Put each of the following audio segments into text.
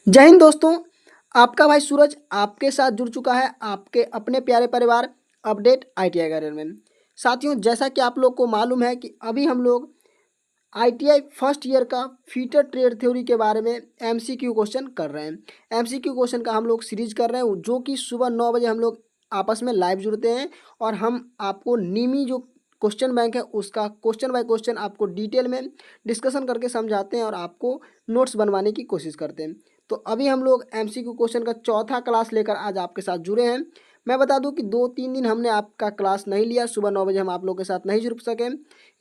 जय हिंद दोस्तों। आपका भाई सूरज आपके साथ जुड़ चुका है आपके अपने प्यारे परिवार अपडेट आईटीआई करियर में। साथियों, जैसा कि आप लोग को मालूम है कि अभी हम लोग आईटीआई फर्स्ट ईयर का फीटर ट्रेड थ्योरी के बारे में एमसीक्यू क्वेश्चन कर रहे हैं। एमसीक्यू क्वेश्चन का हम लोग सीरीज कर रहे हैं, जो कि सुबह 9 बजे हम लोग आपस में लाइव जुड़ते हैं और हम आपको नीमी जो क्वेश्चन बैंक है उसका क्वेश्चन बाय क्वेश्चन आपको डिटेल में डिस्कशन करके समझाते हैं और आपको नोट्स बनवाने की कोशिश करते हैं। तो अभी हम लोग एमसीक्यू क्वेश्चन का चौथा क्लास लेकर आज आपके साथ जुड़े हैं। मैं बता दूं कि 2-3 दिन हमने आपका क्लास नहीं लिया, सुबह 9 बजे हम आप लोगों के साथ नहीं जुड़ सके।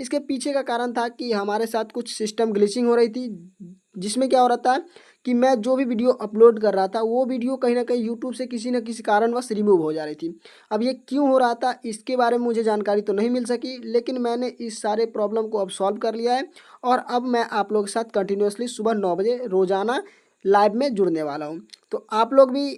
इसके पीछे का कारण था कि हमारे साथ कुछ सिस्टम ग्लिचिंग हो रही थी, जिसमें क्या हो रहा था कि मैं जो भी वीडियो अपलोड कर रहा था वो वीडियो कहीं ना कहीं यूट्यूब से किसी न किसी कारणवश रिमूव हो जा रही थी। अब ये क्यों हो रहा था इसके बारे में मुझे जानकारी तो नहीं मिल सकी, लेकिन मैंने इस सारे प्रॉब्लम को अब सॉल्व कर लिया है और अब मैं आप लोगों के साथ कंटिन्यूसली सुबह 9 बजे रोज़ाना लाइव में जुड़ने वाला हूँ। तो आप लोग भी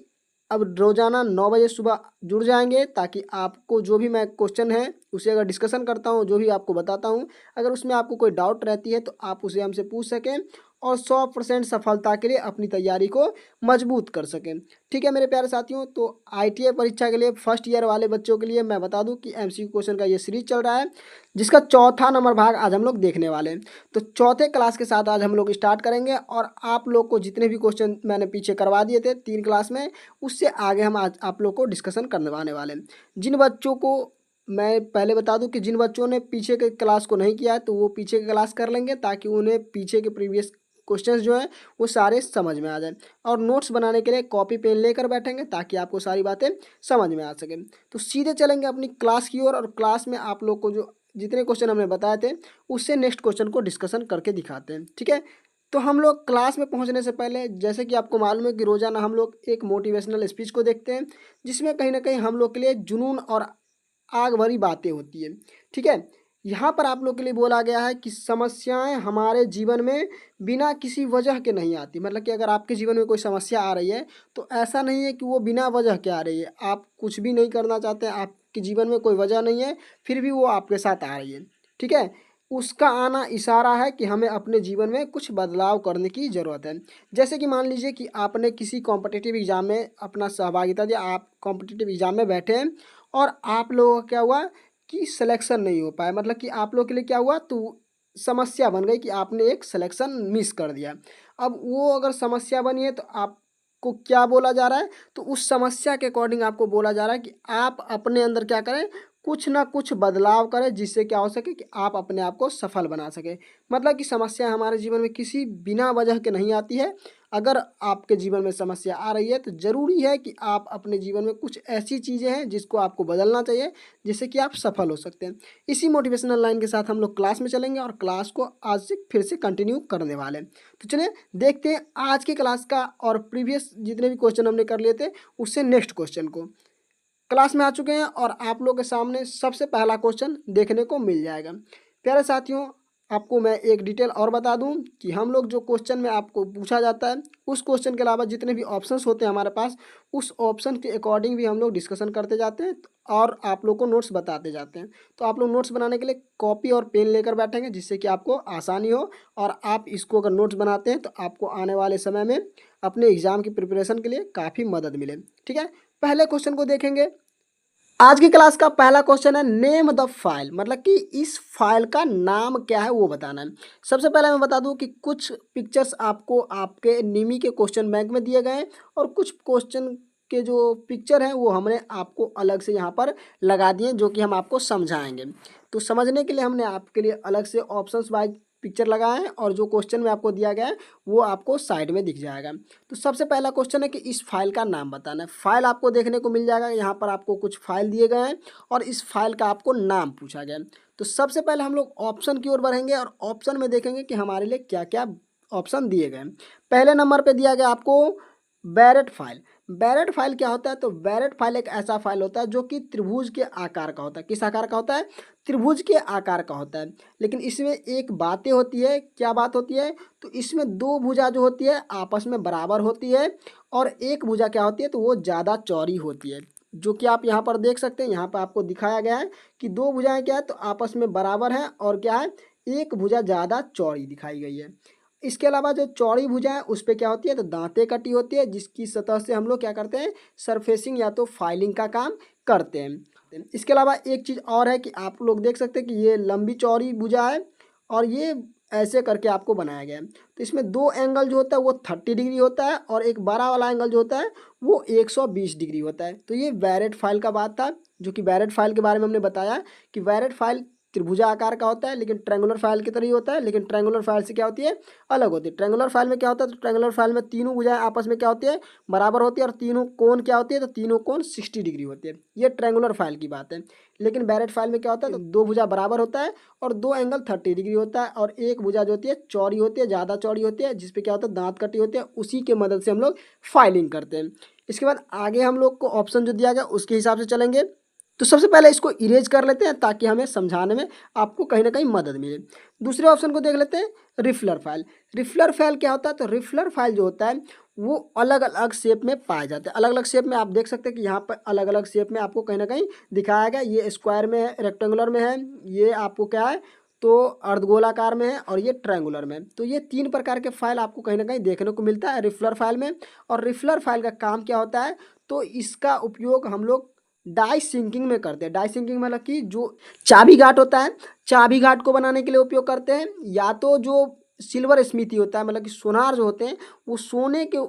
अब रोज़ाना 9 बजे सुबह जुड़ जाएंगे, ताकि आपको जो भी मैं क्वेश्चन है उसे अगर डिस्कशन करता हूँ, जो भी आपको बताता हूँ, अगर उसमें आपको कोई डाउट रहती है तो आप उसे हमसे पूछ सकें और 100% सफलता के लिए अपनी तैयारी को मजबूत कर सकें। ठीक है मेरे प्यारे साथियों, तो आईटीआई परीक्षा के लिए फर्स्ट ईयर वाले बच्चों के लिए मैं बता दूं कि एमसीक्यू क्वेश्चन का ये सीरीज चल रहा है, जिसका चौथा नंबर भाग आज हम लोग देखने वाले हैं। तो चौथे क्लास के साथ आज हम लोग स्टार्ट करेंगे और आप लोग को जितने भी क्वेश्चन मैंने पीछे करवा दिए थे 3 क्लास में, उससे आगे हम आज आप लोग को डिस्कशन करवाने वाले हैं। जिन बच्चों को मैं पहले बता दूं कि जिन बच्चों ने पीछे के क्लास को नहीं किया है तो वो पीछे के क्लास कर लेंगे, ताकि उन्हें पीछे के प्रीवियस क्वेश्चंस जो हैं वो सारे समझ में आ जाए। और नोट्स बनाने के लिए कॉपी पेन लेकर बैठेंगे ताकि आपको सारी बातें समझ में आ सकें। तो सीधे चलेंगे अपनी क्लास की ओर और क्लास में आप लोग को जो जितने क्वेश्चन हमने बताए थे उससे नेक्स्ट क्वेश्चन को डिस्कशन करके दिखाते हैं। ठीक है, तो हम लोग क्लास में पहुंचने से पहले, जैसे कि आपको मालूम है कि रोज़ाना हम लोग एक मोटिवेशनल स्पीच को देखते हैं, जिसमें कहीं ना कहीं हम लोग के लिए जुनून और आग भरी बातें होती है। ठीक है, यहाँ पर आप लोग के लिए बोला गया है कि समस्याएं हमारे जीवन में बिना किसी वजह के नहीं आती। मतलब कि अगर आपके जीवन में कोई समस्या आ रही है तो ऐसा नहीं है कि वो बिना वजह के आ रही है, आप कुछ भी नहीं करना चाहते हैं, आपके जीवन में कोई वजह नहीं है, फिर भी वो आपके साथ आ रही है। ठीक है, उसका आना इशारा है कि हमें अपने जीवन में कुछ बदलाव करने की ज़रूरत है। जैसे कि मान लीजिए कि आपने किसी कॉम्पिटिटिव एग्ज़ाम में अपना सहभागिता दिया, आप कॉम्पिटिटिव एग्ज़ाम में बैठे हैं और आप लोगों का क्या हुआ कि सिलेक्शन नहीं हो पाया। मतलब कि आप लोग के लिए क्या हुआ, तो समस्या बन गई कि आपने एक सिलेक्शन मिस कर दिया। अब वो अगर समस्या बनी है तो आपको क्या बोला जा रहा है, तो उस समस्या के अकॉर्डिंग आपको बोला जा रहा है कि आप अपने अंदर क्या करें, कुछ ना कुछ बदलाव करें, जिससे क्या हो सके कि आप अपने आप को सफल बना सके। मतलब कि समस्या हमारे जीवन में किसी बिना वजह के नहीं आती है। अगर आपके जीवन में समस्या आ रही है तो ज़रूरी है कि आप अपने जीवन में कुछ ऐसी चीज़ें हैं जिसको आपको बदलना चाहिए, जिससे कि आप सफल हो सकते हैं। इसी मोटिवेशनल लाइन के साथ हम लोग क्लास में चलेंगे और क्लास को आज से फिर से कंटिन्यू करने वाले हैं। तो चलिए देखते हैं आज की क्लास का और प्रीवियस जितने भी क्वेश्चन हमने कर लिए थे उससे नेक्स्ट क्वेश्चन को। क्लास में आ चुके हैं और आप लोगों के सामने सबसे पहला क्वेश्चन देखने को मिल जाएगा। प्यारे साथियों, आपको मैं एक डिटेल और बता दूं कि हम लोग जो क्वेश्चन में आपको पूछा जाता है उस क्वेश्चन के अलावा जितने भी ऑप्शंस होते हैं हमारे पास, उस ऑप्शन के अकॉर्डिंग भी हम लोग डिस्कशन करते जाते हैं और आप लोग को नोट्स बताते जाते हैं। तो आप लोग नोट्स बनाने के लिए कॉपी और पेन लेकर बैठेंगे, जिससे कि आपको आसानी हो और आप इसको अगर नोट्स बनाते हैं तो आपको आने वाले समय में अपने एग्जाम की प्रिपरेशन के लिए काफ़ी मदद मिले। ठीक है, पहले क्वेश्चन को देखेंगे। आज की क्लास का पहला क्वेश्चन है नेम द फाइल, मतलब कि इस फाइल का नाम क्या है वो बताना है। सबसे पहले मैं बता दूं कि कुछ पिक्चर्स आपको आपके निमी के क्वेश्चन बैंक में दिए गए हैं और कुछ क्वेश्चन के जो पिक्चर हैं वो हमने आपको अलग से यहाँ पर लगा दिए, जो कि हम आपको समझाएंगे। तो समझने के लिए हमने आपके लिए अलग से ऑप्शंस वाइज पिक्चर लगाए हैं और जो क्वेश्चन में आपको दिया गया है वो आपको साइड में दिख जाएगा। तो सबसे पहला क्वेश्चन है कि इस फाइल का नाम बताना है। फाइल आपको देखने को मिल जाएगा, यहाँ पर आपको कुछ फाइल दिए गए हैं और इस फाइल का आपको नाम पूछा गया है। तो सबसे पहले हम लोग ऑप्शन की ओर बढ़ेंगे और ऑप्शन में देखेंगे कि हमारे लिए क्या क्या ऑप्शन दिए गए हैं। पहले नंबर पर दिया गया आपको बैरेट फाइल। बैरेट फाइल क्या होता है, तो बैरेट फाइल एक ऐसा फाइल होता है जो कि त्रिभुज के आकार का होता है। किस आकार का होता है, त्रिभुज के आकार का होता है। लेकिन इसमें एक बातें होती है, क्या बात होती है, तो इसमें दो भुजा जो होती है आपस में बराबर होती है और एक भुजा क्या होती है, तो वो ज़्यादा चौड़ी होती है। जो कि आप यहाँ पर देख सकते हैं, यहाँ पर आपको दिखाया गया है कि दो भुजाएं क्या है, तो आपस में बराबर हैं और क्या है, एक भुजा ज़्यादा चौड़ी दिखाई गई है। इसके अलावा जो चौड़ी भुजा है उस पर क्या होती है, तो दांतें कटी होती है, जिसकी सतह से हम लोग क्या करते हैं, सरफेसिंग या तो फाइलिंग का काम करते हैं। इसके अलावा एक चीज़ और है कि आप लोग देख सकते हैं कि ये लंबी चौड़ी भुजा है और ये ऐसे करके आपको बनाया गया है। तो इसमें दो एंगल जो होता है वो 30 डिग्री होता है और एक बड़ा वाला एंगल जो होता है वो 120 डिग्री होता है। तो ये बैरेट फाइल का बात था, जो कि बैरेट फाइल के बारे में हमने बताया कि बैरेट फाइल त्रिभुजा आकार का होता है, लेकिन ट्रायंगुलर फाइल की तरह ही होता है, लेकिन ट्रायंगुलर फाइल से क्या होती है, अलग होती है। ट्रायंगुलर फाइल में क्या होता है, तो ट्रायंगुलर फाइल में तीनों भुजाएं आपस में क्या होती है, बराबर होती है और तीनों कोण क्या होती है, तो तीनों कोण 60 डिग्री होती है। ये ट्रायंगुलर फाइल की बात है। लेकिन बैरेट फाइल में क्या होता है, तो दो भुजा बराबर होता है और दो एंगल 30 डिग्री होता है और एक भुजा जो होती है चौड़ी होती है, ज़्यादा चौड़ी होती है, जिसपे क्या होता है, दांत कटी होती है, उसी के मदद से हम लोग फाइलिंग करते हैं। इसके बाद आगे हम लोग को ऑप्शन जो दिया गया उसके हिसाब से चलेंगे। तो सबसे पहले इसको इरेज कर लेते हैं ताकि हमें समझाने में आपको कहीं ना कहीं मदद मिले। दूसरे ऑप्शन को देख लेते हैं, रिफलर फाइल। रिफलर फाइल क्या होता है, तो रिफलर फाइल जो होता है वो अलग अलग शेप में पाए जाते हैं। अलग अलग शेप में आप देख सकते हैं कि यहाँ पर अलग अलग शेप में आपको कहीं ना कहीं दिखाया गया। ये स्क्वायर में है, रेक्टेंगुलर में है, ये आपको क्या है, तो अर्धगोलाकार में है और ये ट्रायंगुलर में। तो ये तीन प्रकार के फाइल आपको कहीं ना कहीं देखने को मिलता है रिफलर फाइल में। और रिफलर फाइल का काम क्या होता है, तो इसका उपयोग हम लोग डाई सिंकिंग में करते हैं। डाई सिंकिंग मतलब कि जो चाबी घाट होता है, चाबी घाट को बनाने के लिए उपयोग करते हैं, या तो जो सिल्वर स्मिथी होता है मतलब कि सोनार जो होते हैं वो सोने के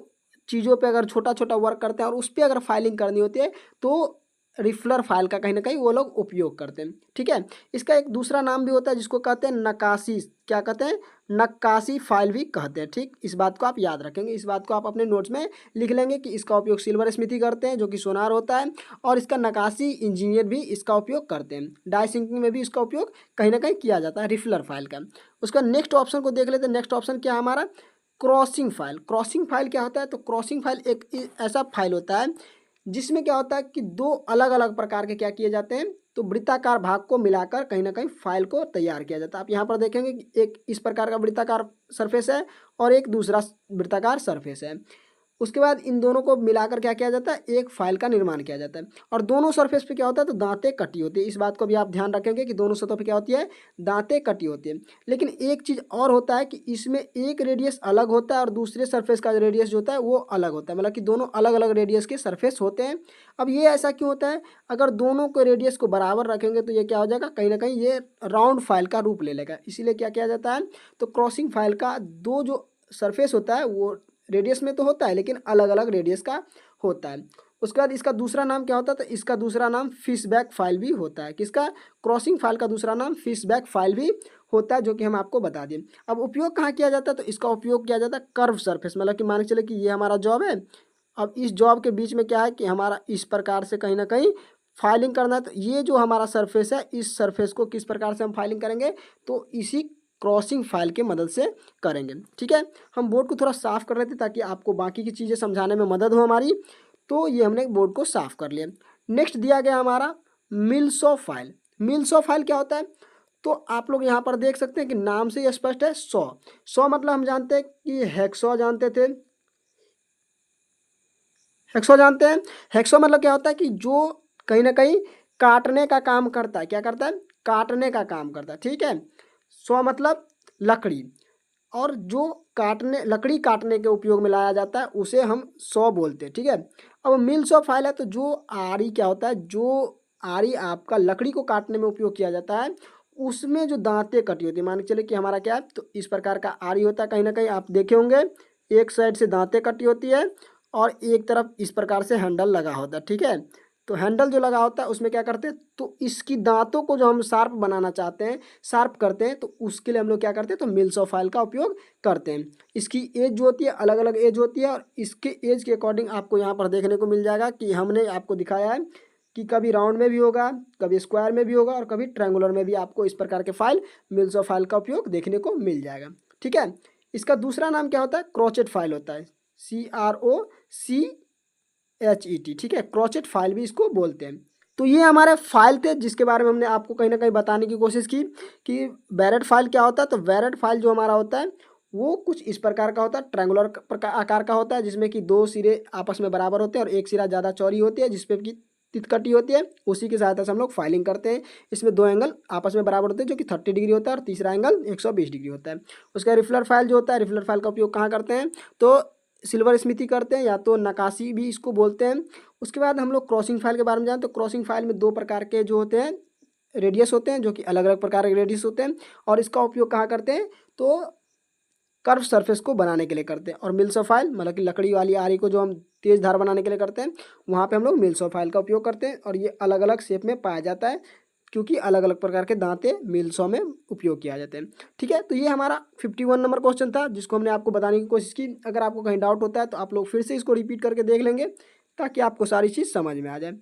चीज़ों पे अगर छोटा छोटा वर्क करते हैं और उस पर अगर फाइलिंग करनी होती है तो रिफलर फाइल का कहीं ना कहीं वो लोग उपयोग करते हैं। ठीक है, इसका एक दूसरा नाम भी होता है जिसको कहते हैं नक्काशी। क्या कहते हैं, नक्काशी फाइल भी कहते हैं। ठीक, इस बात को आप याद रखेंगे, इस बात को आप अपने नोट्स में लिख लेंगे कि इसका उपयोग सिल्वर स्मिथी करते हैं जो कि सोनार होता है, और इसका नक्काशी इंजीनियर भी इसका उपयोग करते हैं। डाई सिंकिंग में भी इसका उपयोग कहीं ना कहीं किया जाता है रिफलर फाइल का। उसका नेक्स्ट ऑप्शन को देख लेते हैं। नेक्स्ट ऑप्शन क्या है हमारा, क्रॉसिंग फाइल। क्रॉसिंग फाइल क्या होता है, तो क्रॉसिंग फाइल एक ऐसा फाइल होता है जिसमें क्या होता है कि दो अलग अलग प्रकार के क्या किए जाते हैं, तो वृत्ताकार भाग को मिलाकर कहीं ना कहीं फाइल को तैयार किया जाता है। आप यहाँ पर देखेंगे कि एक इस प्रकार का वृत्ताकार सरफेस है और एक दूसरा वृत्ताकार सरफेस है। उसके बाद इन दोनों को मिलाकर क्या किया जाता है, एक फाइल का निर्माण किया जाता है। और दोनों सरफेस पे क्या होता है, तो दांतें कटी होती है। इस बात को भी आप ध्यान रखेंगे कि दोनों सतहों पे क्या होती है, दांतें कटी होती है। लेकिन एक चीज़ और होता है कि इसमें एक रेडियस अलग होता है और दूसरे सरफेस का रेडियस जो होता है वो अलग होता है, मतलब कि दोनों अलग अलग रेडियस के सरफेस होते हैं। अब ये ऐसा क्यों होता है, अगर दोनों के रेडियस को बराबर रखेंगे तो ये क्या हो जाएगा, कहीं ना कहीं ये राउंड फाइल का रूप ले लेगा। इसीलिए क्या किया जाता है, तो क्रॉसिंग फाइल का दो जो सरफेस होता है वो रेडियस में तो होता है लेकिन अलग अलग रेडियस का होता है। उसके बाद इसका दूसरा नाम क्या होता है, तो इसका दूसरा नाम फिशबैक फाइल भी होता है। किसका, क्रॉसिंग फाइल का दूसरा नाम फिशबैक फाइल भी होता है, जो कि हम आपको बता दें। अब उपयोग कहाँ किया जाता है, तो इसका उपयोग किया जाता है कर्व सरफेस, मतलब कि मान के चले कि ये हमारा जॉब है। अब इस जॉब के बीच में क्या है कि हमारा इस प्रकार से कहीं ना कहीं फाइलिंग करना है, तो ये जो हमारा सरफेस है इस सरफेस को किस प्रकार से हम फाइलिंग करेंगे, तो इसी क्रॉसिंग फाइल के मदद से करेंगे। ठीक है, हम बोर्ड को थोड़ा साफ कर लेते ताकि आपको बाकी की चीज़ें समझाने में मदद हो हमारी। तो ये हमने बोर्ड को साफ कर लिया। नेक्स्ट दिया गया हमारा मिल्सो फाइल। मिल्सो फाइल क्या होता है, तो आप लोग यहाँ पर देख सकते हैं कि नाम से ही स्पष्ट है, 100 मतलब हम जानते हैं कि हेक्सो जानते थे, हेक्सो जानते हैं। हेक्सो मतलब क्या होता है कि जो कहीं ना कहीं काटने का काम करता है, क्या करता है, काटने का काम करता है। ठीक है, 100 मतलब लकड़ी, और जो काटने लकड़ी काटने के उपयोग में लाया जाता है उसे हम 100 बोलते हैं। ठीक है, अब मिल्स ऑफ फाइल है, तो जो आरी क्या होता है, जो आरी आपका लकड़ी को काटने में उपयोग किया जाता है उसमें जो दांतें कटी होती है, मान के चले कि हमारा क्या है, तो इस प्रकार का आरी होता है, कहीं ना कहीं आप देखे होंगे एक साइड से दांतें कटी होती है और एक तरफ इस प्रकार से हैंडल लगा होता है। ठीक है, तो हैंडल जो लगा होता है उसमें क्या करते हैं, तो इसकी दांतों को जो हम शार्प बनाना चाहते हैं, शार्प करते हैं, तो उसके लिए हम लोग क्या करते हैं, तो मिल्स ऑफ फाइल का उपयोग करते हैं। इसकी एज जो होती है अलग अलग एज होती है और इसके एज के अकॉर्डिंग आपको यहाँ पर देखने को मिल जाएगा कि हमने आपको दिखाया है कि कभी राउंड में भी होगा, कभी स्क्वायर में भी होगा और कभी ट्रायंगुलर में भी आपको इस प्रकार के फाइल मिल्स ऑफ फाइल का उपयोग देखने को मिल जाएगा। ठीक है, इसका दूसरा नाम क्या होता है, क्रोचेट फाइल होता है, CROCHET। ठीक है, क्रोचेट फाइल भी इसको बोलते हैं। तो ये हमारे फाइल थे जिसके बारे में हमने आपको कहीं ना कहीं बताने की कोशिश की कि बैरेट फाइल क्या होता है। तो बैरेट फाइल जो हमारा होता है वो कुछ इस प्रकार का होता है, ट्रायंगुलर आकार का होता है, जिसमें कि दो सिरे आपस में बराबर होते हैं और एक सिरा ज़्यादा चौड़ी होती है, जिसपे कि तितकटी होती है, उसी की सहायता से हम लोग फाइलिंग करते हैं। इसमें दो एंगल आपस में बराबर होते हैं जो कि 30 डिग्री होता है और तीसरा एंगल 120 डिग्री होता है। उसका रिफिलर फाइल जो होता है, रिफिलर फाइल का उपयोग कहाँ करते हैं, तो सिल्वर स्मिथी करते हैं या तो नकाशी भी इसको बोलते हैं। उसके बाद हम लोग क्रॉसिंग फाइल के बारे में जानें तो क्रॉसिंग फाइल में दो प्रकार के जो होते हैं रेडियस होते हैं, जो कि अलग अलग प्रकार के रेडियस होते हैं, और इसका उपयोग कहाँ करते हैं, तो कर्व सरफेस को बनाने के लिए करते हैं। और मिल्सो फाइल मतलब कि लकड़ी वाली आरी को जो हम तेज धार बनाने के लिए करते हैं, वहाँ पे हम लोग मिल्सो फाइल का उपयोग करते हैं। और ये अलग अलग शेप में पाया जाता है क्योंकि अलग अलग प्रकार के दांते मिल्सो में उपयोग किया जाते हैं। ठीक है, तो ये हमारा 51 नंबर क्वेश्चन था जिसको हमने आपको बताने की कोशिश की। अगर आपको कहीं डाउट होता है तो आप लोग फिर से इसको रिपीट करके देख लेंगे ताकि आपको सारी चीज़ समझ में आ जाए।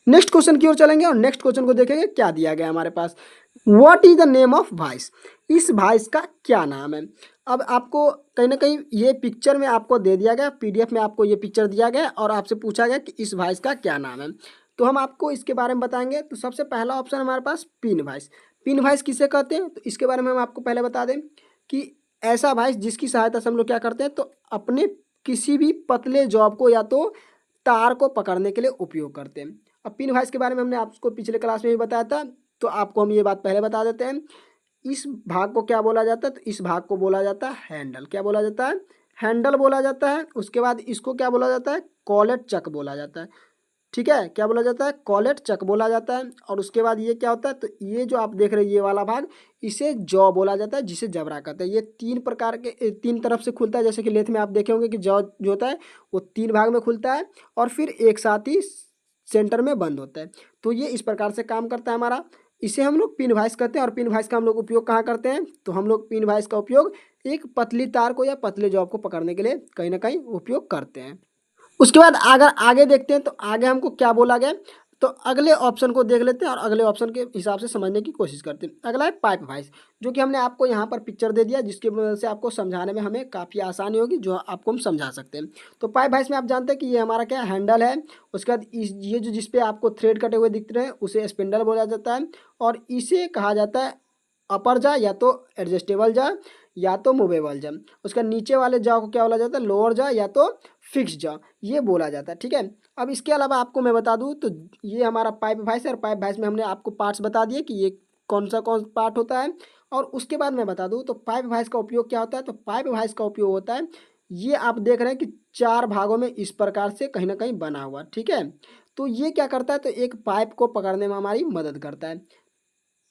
नेक्स्ट क्वेश्चन की ओर चलेंगे और नेक्स्ट क्वेश्चन को देखेंगे क्या दिया गया हमारे पास। What is the name of voice, इस वॉइस का क्या नाम है। अब आपको कहीं ना कहीं ये पिक्चर में आपको दे दिया गया, पीडीएफ में आपको ये पिक्चर दिया गया और आपसे पूछा गया कि इस वॉइस का क्या नाम है। तो हम आपको इसके बारे में बताएंगे। तो सबसे पहला ऑप्शन हमारे पास पिन वॉइस। पिन वॉइस किसे कहते हैं, तो इसके बारे में हम आपको पहले बता दें कि ऐसा वॉइस जिसकी सहायता से हम लोग क्या करते हैं, तो अपने किसी भी पतले जॉब को या तो तार को पकड़ने के लिए उपयोग करते हैं। अब पिन वॉइस के बारे में हमने आपको पिछले क्लास में भी बताया था, तो आपको हम ये बात पहले बता देते हैं। इस भाग को क्या बोला जाता है, तो इस भाग को बोला जाता है हैंडल। क्या बोला जाता है, हैंडल बोला जाता है। उसके बाद इसको क्या बोला जाता है, कॉलेट चक बोला जाता है। ठीक है, क्या बोला जाता है, कॉलेट चक बोला जाता है। और उसके बाद ये क्या होता है, तो ये जो आप देख रहे हैं ये वाला भाग, इसे जॉ बोला जाता है, जिसे जबरा कहते हैं। ये तीन प्रकार के तीन तरफ से खुलता है, जैसे कि लेथ में आप देखे होंगे कि जॉ जो होता है वो तीन भाग में खुलता है और फिर एक साथ ही सेंटर में बंद होता है। तो ये इस प्रकार से काम करता है हमारा। इसे हम लोग पिन वॉइस करते हैं। और पिन वॉइस का हम लोग उपयोग कहाँ करते हैं, तो हम लोग पिन वॉइस का उपयोग एक पतली तार को या पतले जॉब को पकड़ने के लिए कहीं ना कहीं उपयोग करते हैं। उसके बाद अगर आगे देखते हैं तो आगे हमको क्या बोला गया, तो अगले ऑप्शन को देख लेते हैं और अगले ऑप्शन के हिसाब से समझने की कोशिश करते हैं। अगला है पाइप वॉइस, जो कि हमने आपको यहाँ पर पिक्चर दे दिया, जिसकी वजह से आपको समझाने में हमें काफ़ी आसानी होगी, जो आपको हम समझा सकते हैं। तो पाइप वॉइस में आप जानते हैं कि ये हमारा क्या हैंडल है। उसके बाद ये जो जिस पे आपको थ्रेड कटे हुए दिख रहे हैं उसे स्पिंडल बोला जाता है। और इसे कहा जाता है अपर जा या तो एडजस्टेबल जा या तो मूवेबल जा। उसका नीचे वाले जा को क्या बोला जाता है, लोअर जा या तो फिक्स जा, ये बोला जाता है। ठीक है, अब इसके अलावा आपको मैं बता दूं तो ये हमारा पाइप वॉइस है। और पाइप वॉइस में हमने आपको पार्ट्स बता दिए कि ये कौन पार्ट होता है। और उसके बाद मैं बता दूं तो पाइप वॉइस का उपयोग क्या होता है, तो पाइप वॉइस का उपयोग होता है, ये आप देख रहे हैं कि चार भागों में इस प्रकार से कहीं ना कहीं बना हुआ। ठीक है, तो ये क्या करता है, तो एक पाइप को पकड़ने में हमारी मदद करता है।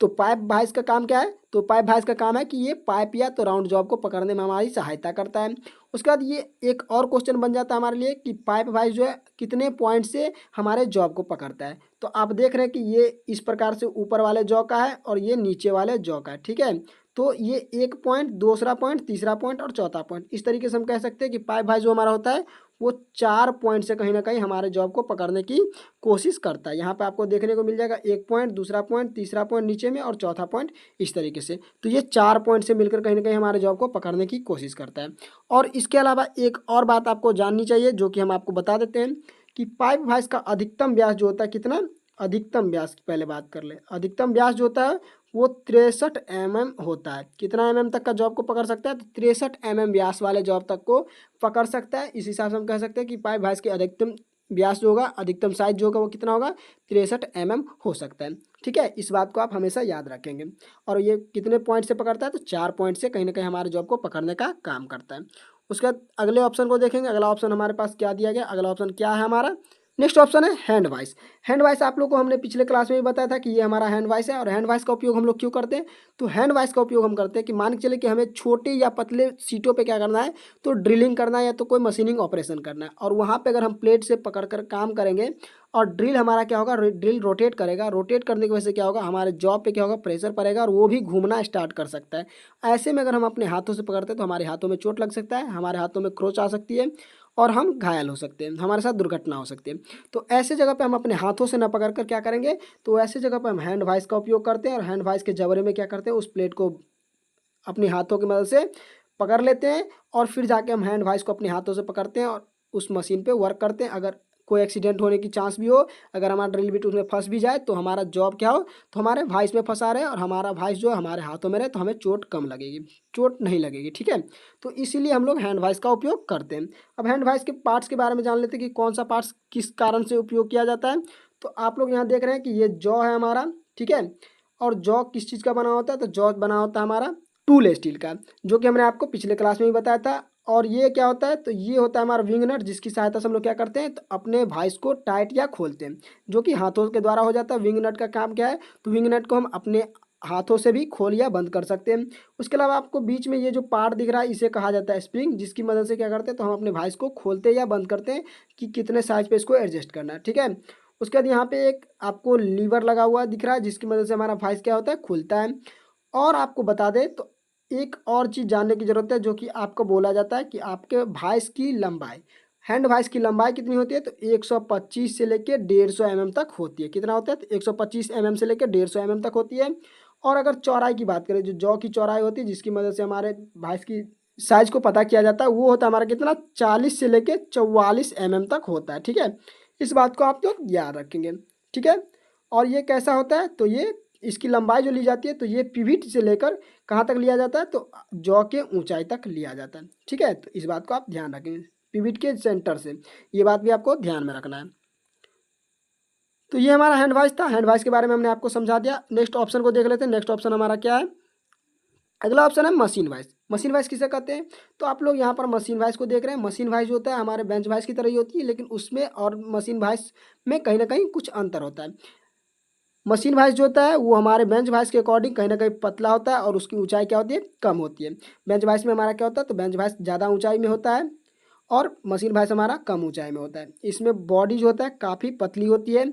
तो पाइप वॉइस का काम क्या है, तो पाइप वॉइस का काम है कि ये पाइप या तो राउंड जॉब को पकड़ने में हमारी सहायता करता है। उसके बाद ये एक और क्वेश्चन बन जाता है हमारे लिए कि पाइप वॉइस जो है कितने पॉइंट से हमारे जॉब को पकड़ता है। तो आप देख रहे हैं कि ये इस प्रकार से ऊपर वाले जॉ का है और ये नीचे वाले जॉ का है। ठीक है, तो ये एक पॉइंट, दूसरा पॉइंट, तीसरा पॉइंट और चौथा पॉइंट, इस तरीके से हम कह सकते हैं कि पाइप वॉइस जो हमारा होता है वो चार पॉइंट से कहीं ना कहीं हमारे जॉब को पकड़ने की कोशिश करता है। यहाँ पे आपको देखने को मिल जाएगा एक पॉइंट, दूसरा पॉइंट, तीसरा पॉइंट नीचे में और चौथा पॉइंट इस तरीके से। तो ये चार पॉइंट से मिलकर कहीं ना कहीं हमारे जॉब को पकड़ने की कोशिश करता है। और इसके अलावा एक और बात आपको जाननी चाहिए जो कि हम आपको बता देते हैं कि पाइप वॉइस का अधिकतम व्यास जो होता है कितना, अधिकतम व्यास की पहले बात कर ले। अधिकतम व्यास जो होता है वो 63 mm होता है। कितना mm तक का जॉब को पकड़ सकता है, तो 63 mm व्यास वाले जॉब तक को पकड़ सकता है। इस हिसाब से हम कह सकते हैं कि पाइप वॉइस की अधिकतम व्यास जो होगा, अधिकतम साइज जो होगा वो कितना होगा, 63 mm हो सकता है। ठीक है, इस बात को आप हमेशा याद रखेंगे। और ये कितने पॉइंट से पकड़ता है, तो चार पॉइंट से कहीं ना कहीं हमारे जॉब को पकड़ने का काम करता है। उसके बाद अगले ऑप्शन को देखेंगे। अगला ऑप्शन हमारे पास क्या दिया गया, अगला ऑप्शन क्या है हमारा, नेक्स्ट ऑप्शन है हैंड वॉइस। हैंड वॉइस आप लोग को हमने पिछले क्लास में भी बताया था कि ये हमारा हैंड वॉइस है। और हैंड वॉइस का उपयोग हम लोग क्यों करते हैं, तो हैंड वॉइस का उपयोग हम करते हैं कि मान के चले कि हमें छोटे या पतले सीटों पे क्या करना है, तो ड्रिलिंग करना है या तो कोई मशीनिंग ऑपरेशन करना है। और वहाँ पे अगर हम प्लेट से पकड़ कर काम करेंगे और ड्रिल हमारा क्या होगा, ड्रिल रोटेट करेगा। रोटेट करने की वजह से क्या होगा, हमारे जॉब पे क्या होगा, प्रेशर पड़ेगा और वो भी घूमना स्टार्ट कर सकता है। ऐसे में अगर हम अपने हाथों से पकड़ते हैं तो हमारे हाथों में चोट लग सकता है, हमारे हाथों में खरोंच आ सकती है और हम घायल हो सकते हैं, हमारे साथ दुर्घटना हो सकती है। तो ऐसे जगह पे हम अपने हाथों से न पकड़ कर क्या करेंगे, तो ऐसे जगह पे हम हैंड वॉइस का उपयोग करते हैं। और हैंड वॉइस के जबरे में क्या करते हैं, उस प्लेट को अपने हाथों की मदद से पकड़ लेते हैं और फिर जाके हम हैंड वॉइस को अपने हाथों से पकड़ते हैं और उस मशीन पे वर्क करते हैं। अगर कोई एक्सीडेंट होने की चांस भी हो, अगर हमारा ड्रिल बिट उसमें फंस भी जाए तो हमारा जॉब क्या हो, तो हमारे वॉइस में फंसा रहे और हमारा वॉइस जो है हमारे हाथों में रहे, तो हमें चोट कम लगेगी, चोट नहीं लगेगी। ठीक है, तो इसीलिए हम लोग हैंड वॉइस का उपयोग करते हैं। अब हैंड वॉइस के पार्ट्स के बारे में जान लेते हैं कि कौन सा पार्ट्स किस कारण से उपयोग किया जाता है। तो आप लोग यहाँ देख रहे हैं कि ये जॉ है हमारा, ठीक है। और जॉ किस चीज़ का बना होता है, तो जॉ बना होता है हमारा टूल स्टील का, जो कि हमने आपको पिछले क्लास में भी बताया था। और ये क्या होता है, तो ये होता है हमारा विंग नट, जिसकी सहायता से हम लोग क्या करते हैं, तो अपने वाइस को टाइट या खोलते हैं, जो कि हाथों के द्वारा हो जाता है। विंग नट का काम क्या है, तो विंग नट को हम अपने हाथों से भी खोल या बंद कर सकते हैं। उसके अलावा आपको बीच में ये जो पार्ट दिख रहा है, इसे कहा जाता है स्प्रिंग, जिसकी मदद से क्या करते हैं, तो हम अपने वाइस को खोलते या बंद करते हैं कि कितने साइज पे इसको एडजस्ट करना है, ठीक है। उसके बाद यहाँ पे एक आपको लीवर लगा हुआ दिख रहा है, जिसकी मदद से हमारा वाइस क्या होता है, खुलता है। और आपको बता दें तो एक और चीज़ जानने की ज़रूरत है, जो कि आपको बोला जाता है कि आपके वाइस की लंबाई, हैंड वाइस की लंबाई कितनी होती है, तो 125 से लेकर 150 mm तक होती है। कितना होता है, तो 125 mm से लेकर 150 mm तक होती है। और अगर चौड़ाई की बात करें, जो जॉ की चौड़ाई होती है, जिसकी मदद से हमारे वाइस की साइज को पता किया जाता है, वो होता है हमारा कितना, 40 से लेकर 44 mm तक होता है, ठीक है। इस बात को आप लोग याद रखेंगे, ठीक है। और ये कैसा होता है, तो ये इसकी लंबाई जो ली जाती है, तो ये पिविट से लेकर कहाँ तक लिया जाता है, तो जॉ के ऊंचाई तक लिया जाता है, ठीक है। तो इस बात को आप ध्यान रखें, पिविट के सेंटर से, ये बात भी आपको ध्यान में रखना है। तो ये हमारा हैंड वाइस था, हैंड वाइस के बारे में हमने आपको समझा दिया। नेक्स्ट ऑप्शन को देख लेते हैं। नेक्स्ट ऑप्शन हमारा क्या है, अगला ऑप्शन है मशीन वाइस। मशीन वाइस किसे कहते हैं, तो आप लोग यहाँ पर मशीन वाइस को देख रहे हैं। मशीन वाइस जो होता है हमारे बेंच वाइस की तरह ही होती है, लेकिन उसमें और मशीन वाइस में कहीं ना कहीं कुछ अंतर होता है। मशीन वाइस जो होता है वो हमारे बेंच वाइस के अकॉर्डिंग कहीं ना कहीं पतला होता है, और उसकी ऊंचाई क्या होती है, कम होती है। बेंच वाइस में हमारा क्या होता है, तो बेंच वाइस ज़्यादा ऊंचाई में होता है, और मशीन वाइस हमारा कम ऊंचाई में होता है। इसमें बॉडी जो होता है काफ़ी पतली होती है।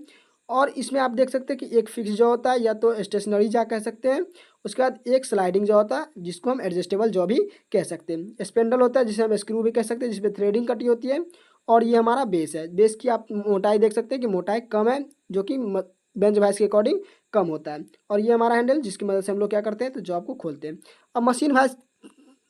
और इसमें आप देख सकते हैं कि एक फिक्स जॉ होता है, या तो स्टेशनरी जॉ कह सकते हैं। उसके बाद एक स्लाइडिंग जॉ होता है, जिसको हम एडजस्टेबल जॉ भी कह सकते हैं। स्पेंडल होता है, जिसे हम स्क्रू भी कह सकते हैं, जिसमें थ्रेडिंग कटी होती है। और ये हमारा बेस है। बेस की आप मोटाई देख सकते हैं कि मोटाई कम है, जो कि बेंच वाइस के अकॉर्डिंग कम होता है। और ये हमारा हैंडल, जिसकी मदद से हम लोग क्या करते हैं, तो जॉब को खोलते हैं। अब मशीन वाइस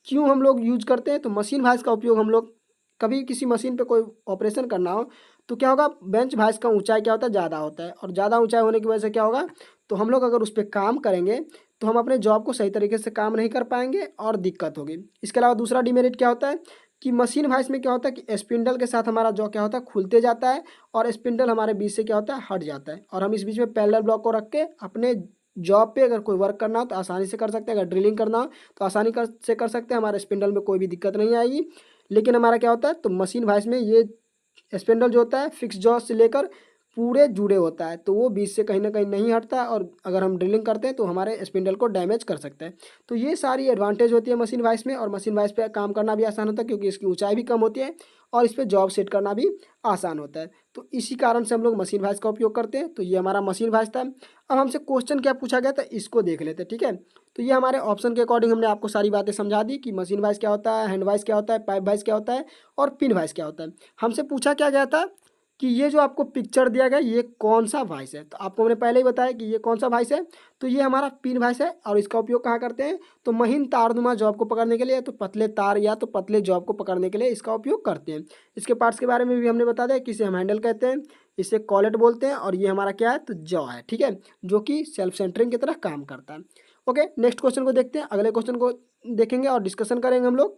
क्यों हम लोग यूज करते हैं, तो मशीन वाइस का उपयोग हम लोग कभी किसी मशीन पे कोई ऑपरेशन करना हो, तो क्या होगा, बेंच वाइस का ऊंचाई क्या होता है, ज़्यादा होता है। और ज़्यादा ऊंचाई होने की वजह से क्या होगा, तो हम लोग अगर उस पर काम करेंगे, तो हम अपने जॉब को सही तरीके से काम नहीं कर पाएंगे और दिक्कत होगी। इसके अलावा दूसरा डिमेरिट क्या होता है, कि मशीन वाइस में क्या होता है कि स्पिंडल के साथ हमारा जॉ क्या होता है, खुलते जाता है, और स्पिंडल हमारे बीच से क्या होता है, हट जाता है। और हम इस बीच में पैरेलल ब्लॉक को रख के अपने जॉब पे अगर कोई वर्क करना हो तो आसानी से कर सकते हैं। अगर ड्रिलिंग करना हो तो आसानी से कर सकते हैं, हमारे स्पिंडल में कोई भी दिक्कत नहीं आएगी। लेकिन हमारा क्या होता है, तो मशीन वॉइस में ये स्पिंडल जो होता है फिक्स जॉ से लेकर पूरे जुड़े होता है, तो वो बीच से कहीं ना कहीं नहीं हटता है, और अगर हम ड्रिलिंग करते हैं तो हमारे स्पिंडल को डैमेज कर सकते हैं। तो ये सारी एडवांटेज होती है मशीन वॉइस में। और मशीन वॉइस पे काम करना भी आसान होता है, क्योंकि इसकी ऊंचाई भी कम होती है, और इस पर जॉब सेट करना भी आसान होता है। तो इसी कारण से हम लोग मशीन वॉइस का उपयोग करते हैं। तो ये हमारा मशीन वॉइस था। अब हमसे क्वेश्चन क्या पूछा गया था, इसको देख लेते हैं, ठीक है। तो ये हमारे ऑप्शन के अकॉर्डिंग हमने आपको सारी बातें समझा दी कि मशीन वॉइस क्या होता है, हैंड वॉइस क्या होता है, पाइप वॉइस क्या होता है, और पिन वॉइस क्या होता है। हमसे पूछा क्या गया था कि ये जो आपको पिक्चर दिया गया ये कौन सा वॉइस है, तो आपको मैंने पहले ही बताया कि ये कौन सा वॉइस है। तो ये हमारा पिन वॉइस है, और इसका उपयोग कहाँ करते हैं, तो महीन तारनुमा जॉब को पकड़ने के लिए, तो पतले तार या तो पतले जॉब को पकड़ने के लिए इसका उपयोग करते हैं। इसके पार्ट्स के बारे में भी हमने बता दिया कि इसे हम हैंडल कहते हैं, इसे कॉलेट बोलते हैं, और ये हमारा क्या है, तो जॉ है, ठीक है, जो कि सेल्फ सेंटरिंग की तरह काम करता है। ओके, नेक्स्ट क्वेश्चन को देखते हैं। अगले क्वेश्चन को देखेंगे और डिस्कशन करेंगे हम लोग।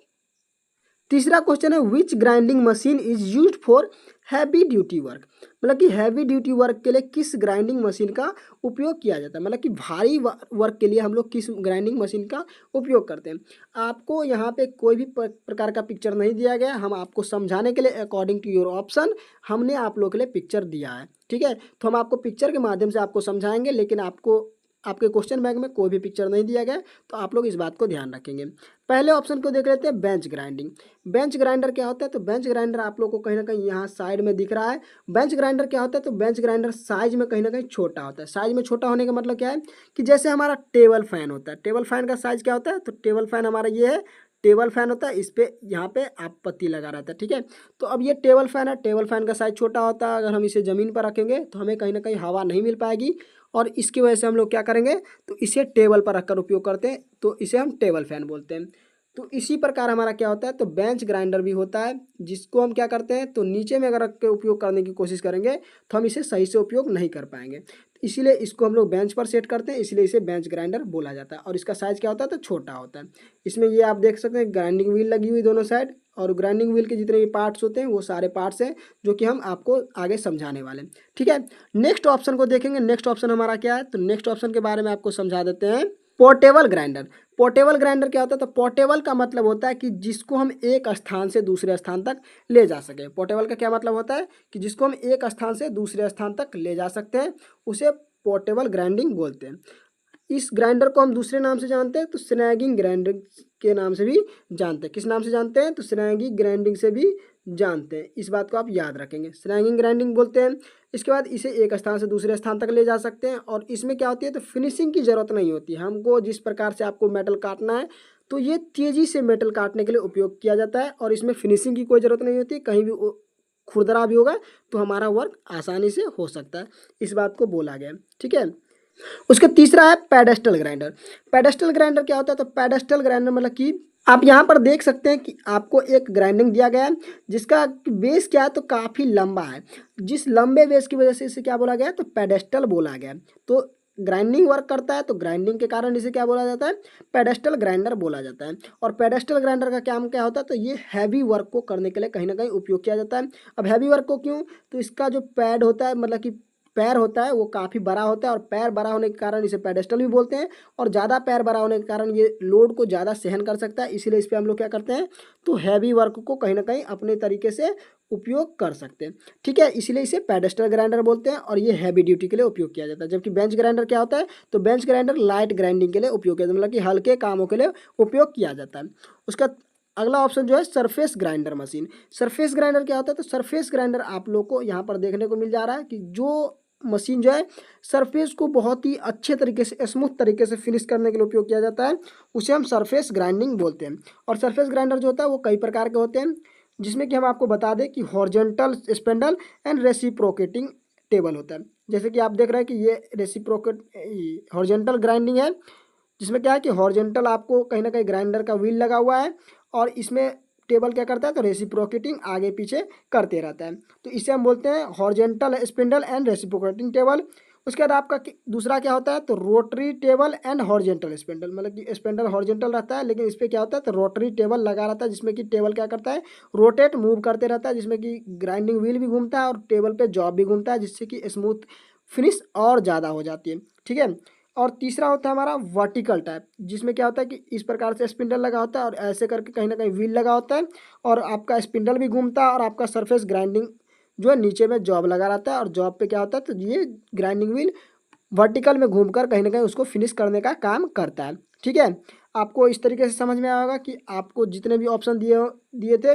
तीसरा क्वेश्चन है, which grinding machine is used for heavy duty work. मतलब कि हैवी ड्यूटी वर्क के लिए किस ग्राइंडिंग मशीन का उपयोग किया जाता है, मतलब कि भारी वर्क के लिए हम लोग किस ग्राइंडिंग मशीन का उपयोग करते हैं। आपको यहाँ पे कोई भी प्रकार का पिक्चर नहीं दिया गया, हम आपको समझाने के लिए अकॉर्डिंग टू योर ऑप्शन हमने आप लोग के लिए पिक्चर दिया है, ठीक है। तो हम आपको पिक्चर के माध्यम से आपको समझाएंगे, लेकिन आपको आपके क्वेश्चन बैंक में कोई भी पिक्चर नहीं दिया गया, तो आप लोग इस बात को ध्यान रखेंगे। पहले ऑप्शन को देख लेते हैं, बेंच ग्राइंडिंग। बेंच ग्राइंडर क्या होता है, तो बेंच ग्राइंडर आप लोग को कहीं ना कहीं यहाँ साइड में दिख रहा है। बेंच ग्राइंडर क्या होता है, तो बेंच ग्राइंडर साइज में कहीं ना कहीं छोटा होता है। साइज में छोटा होने का मतलब क्या है, कि जैसे हमारा टेबल फैन होता है, टेबल फैन का साइज क्या होता है, तो टेबल फैन हमारा ये है, टेबल फैन होता है, इस पे यहाँ पे आप पत्ती लगा रहता है, ठीक है। तो अब ये टेबल फैन है, टेबल फैन का साइज छोटा होता है। अगर हम इसे ज़मीन पर रखेंगे तो हमें कहीं ना कहीं हवा नहीं मिल पाएगी, और इसकी वजह से हम लोग क्या करेंगे, तो इसे टेबल पर रखकर उपयोग करते हैं, तो इसे हम टेबल फैन बोलते हैं। तो इसी प्रकार हमारा क्या होता है, तो बेंच ग्राइंडर भी होता है, जिसको हम क्या करते हैं, तो नीचे में अगर रख के उपयोग करने की कोशिश करेंगे तो हम इसे सही से उपयोग नहीं कर पाएंगे। इसीलिए इसको हम लोग बेंच पर सेट करते हैं, इसलिए इसे बेंच ग्राइंडर बोला जाता है। और इसका साइज क्या होता है, तो छोटा होता है। इसमें ये आप देख सकते हैं ग्राइंडिंग व्हील लगी हुई दोनों साइड, और ग्राइंडिंग व्हील के जितने भी पार्ट्स होते हैं वो सारे पार्ट्स हैं जो कि हम आपको आगे समझाने वाले हैं। ठीक है, नेक्स्ट ऑप्शन को देखेंगे। नेक्स्ट ऑप्शन हमारा क्या है, तो नेक्स्ट ऑप्शन के बारे में आपको समझा देते हैं। Portable grinder. पोर्टेबल ग्राइंडर क्या होता है, तो पोर्टेबल का मतलब होता है कि जिसको हम एक स्थान से दूसरे स्थान तक ले जा सके। पोर्टेबल का क्या मतलब होता है कि जिसको हम एक स्थान से दूसरे स्थान तक ले जा सकते हैं, उसे पोर्टेबल ग्राइंडिंग बोलते हैं। इस ग्राइंडर को हम दूसरे नाम से जानते हैं, तो स्नैगिंग ग्राइंडर के नाम से भी जानते हैं। किस नाम से जानते हैं, तो स्नैगिंग ग्राइंडिंग से भी जानते हैं। इस बात को आप याद रखेंगे, स्नैगिंग ग्राइंडिंग बोलते हैं। इसके बाद इसे एक स्थान से दूसरे स्थान तक ले जा सकते हैं। और इसमें क्या होती है, तो फिनिशिंग की ज़रूरत नहीं होती। हमको जिस प्रकार से आपको मेटल काटना है, तो ये तेज़ी से मेटल काटने के लिए उपयोग किया जाता है और इसमें फिनिशिंग की कोई ज़रूरत नहीं होती। कहीं भी खुरदरा भी होगा तो हमारा वर्क आसानी से हो सकता है, इस बात को बोला गया है। ठीक है, उसका तीसरा है पेडेस्टल ग्राइंडर। पेडेस्टल ग्राइंडर क्या होता है, तो पेडेस्टल ग्राइंडर मतलब कि आप यहाँ पर देख सकते हैं कि आपको एक ग्राइंडिंग दिया गया है जिसका बेस क्या है, तो काफ़ी लंबा है। जिस लंबे बेस की वजह से इसे क्या बोला गया है, तो पेडेस्टल बोला गया है। तो ग्राइंडिंग वर्क करता है, तो ग्राइंडिंग के कारण इसे क्या बोला जाता है, पेडेस्टल ग्राइंडर बोला जाता है। और पेडेस्टल ग्राइंडर का काम क्या होता है, तो ये हैवी वर्क को करने के लिए कहीं ना कहीं उपयोग किया जाता है। अब हैवी वर्क को क्यों, तो इसका जो पैड होता है, मतलब कि पैर होता है, वो काफ़ी बड़ा होता है और पैर बड़ा होने के कारण इसे पेडेस्टल भी बोलते हैं। और ज़्यादा पैर बड़ा होने के कारण ये लोड को ज़्यादा सहन कर सकता है, इसीलिए इस पर हम लोग क्या करते हैं, तो हैवी वर्क को कहीं ना कहीं अपने तरीके से उपयोग कर सकते हैं। ठीक है, इसीलिए इसे पेडेस्टल ग्राइंडर बोलते हैं और ये हैवी ड्यूटी के लिए उपयोग किया जाता है। जबकि बेंच ग्राइंडर क्या होता है, तो बेंच ग्राइंडर लाइट ग्राइंडिंग के लिए उपयोग किया जाता है, मतलब कि हल्के कामों के लिए उपयोग किया जाता है। उसका अगला ऑप्शन जो है surface grinder machine. Surface grinder क्या होता है, तो सरफेस ग्राइंडर आप लोग को यहाँ पर देखने को मिल जा रहा है कि जो मशीन जो है सरफेस को बहुत ही अच्छे तरीके से स्मूथ तरीके से फिनिश करने के लिए उपयोग किया जाता है, उसे हम सरफेस ग्राइंडिंग बोलते हैं। और सरफेस ग्राइंडर जो होता है वो कई प्रकार के होते हैं, जिसमें कि हम आपको बता दें कि horizontal spindle and reciprocating table होता है। जैसे कि आप देख रहे हैं कि ये रेसिप्रोकेट हॉरिजॉन्टल ग्राइंडिंग है, जिसमें क्या है कि हॉरिजॉन्टल आपको कहीं ना कहीं ग्राइंडर का व्हील लगा हुआ है और इसमें टेबल क्या करता है, तो रेसिप्रोकेटिंग आगे पीछे करते रहता है, तो इसे हम बोलते हैं horizontal spindle and reciprocating table. उसके बाद आपका दूसरा क्या होता है, तो rotary table and horizontal spindle, मतलब कि स्पिंडल हॉरिजॉन्टल रहता है लेकिन इस पर क्या होता है, तो रोटरी टेबल लगा रहता है, जिसमें कि टेबल क्या करता है, रोटेट मूव करते रहता है, जिसमें कि ग्राइंडिंग व्हील भी घूमता है और टेबल पे जॉब भी घूमता है, जिससे कि स्मूथ फिनिश और ज़्यादा हो जाती है। ठीक है, और तीसरा होता है हमारा वर्टिकल टाइप, जिसमें क्या होता है कि इस प्रकार से स्पिंडल लगा होता है और ऐसे करके कहीं ना कहीं व्हील लगा होता है और आपका स्पिंडल भी घूमता है और आपका सरफेस ग्राइंडिंग जो है नीचे में जॉब लगा रहता है और जॉब पे क्या होता है, तो ये ग्राइंडिंग व्हील वर्टिकल में घूमकर कहीं ना कहीं उसको फिनिश करने का काम करता है। ठीक है, आपको इस तरीके से समझ में आया होगा कि आपको जितने भी ऑप्शन दिए दिए थे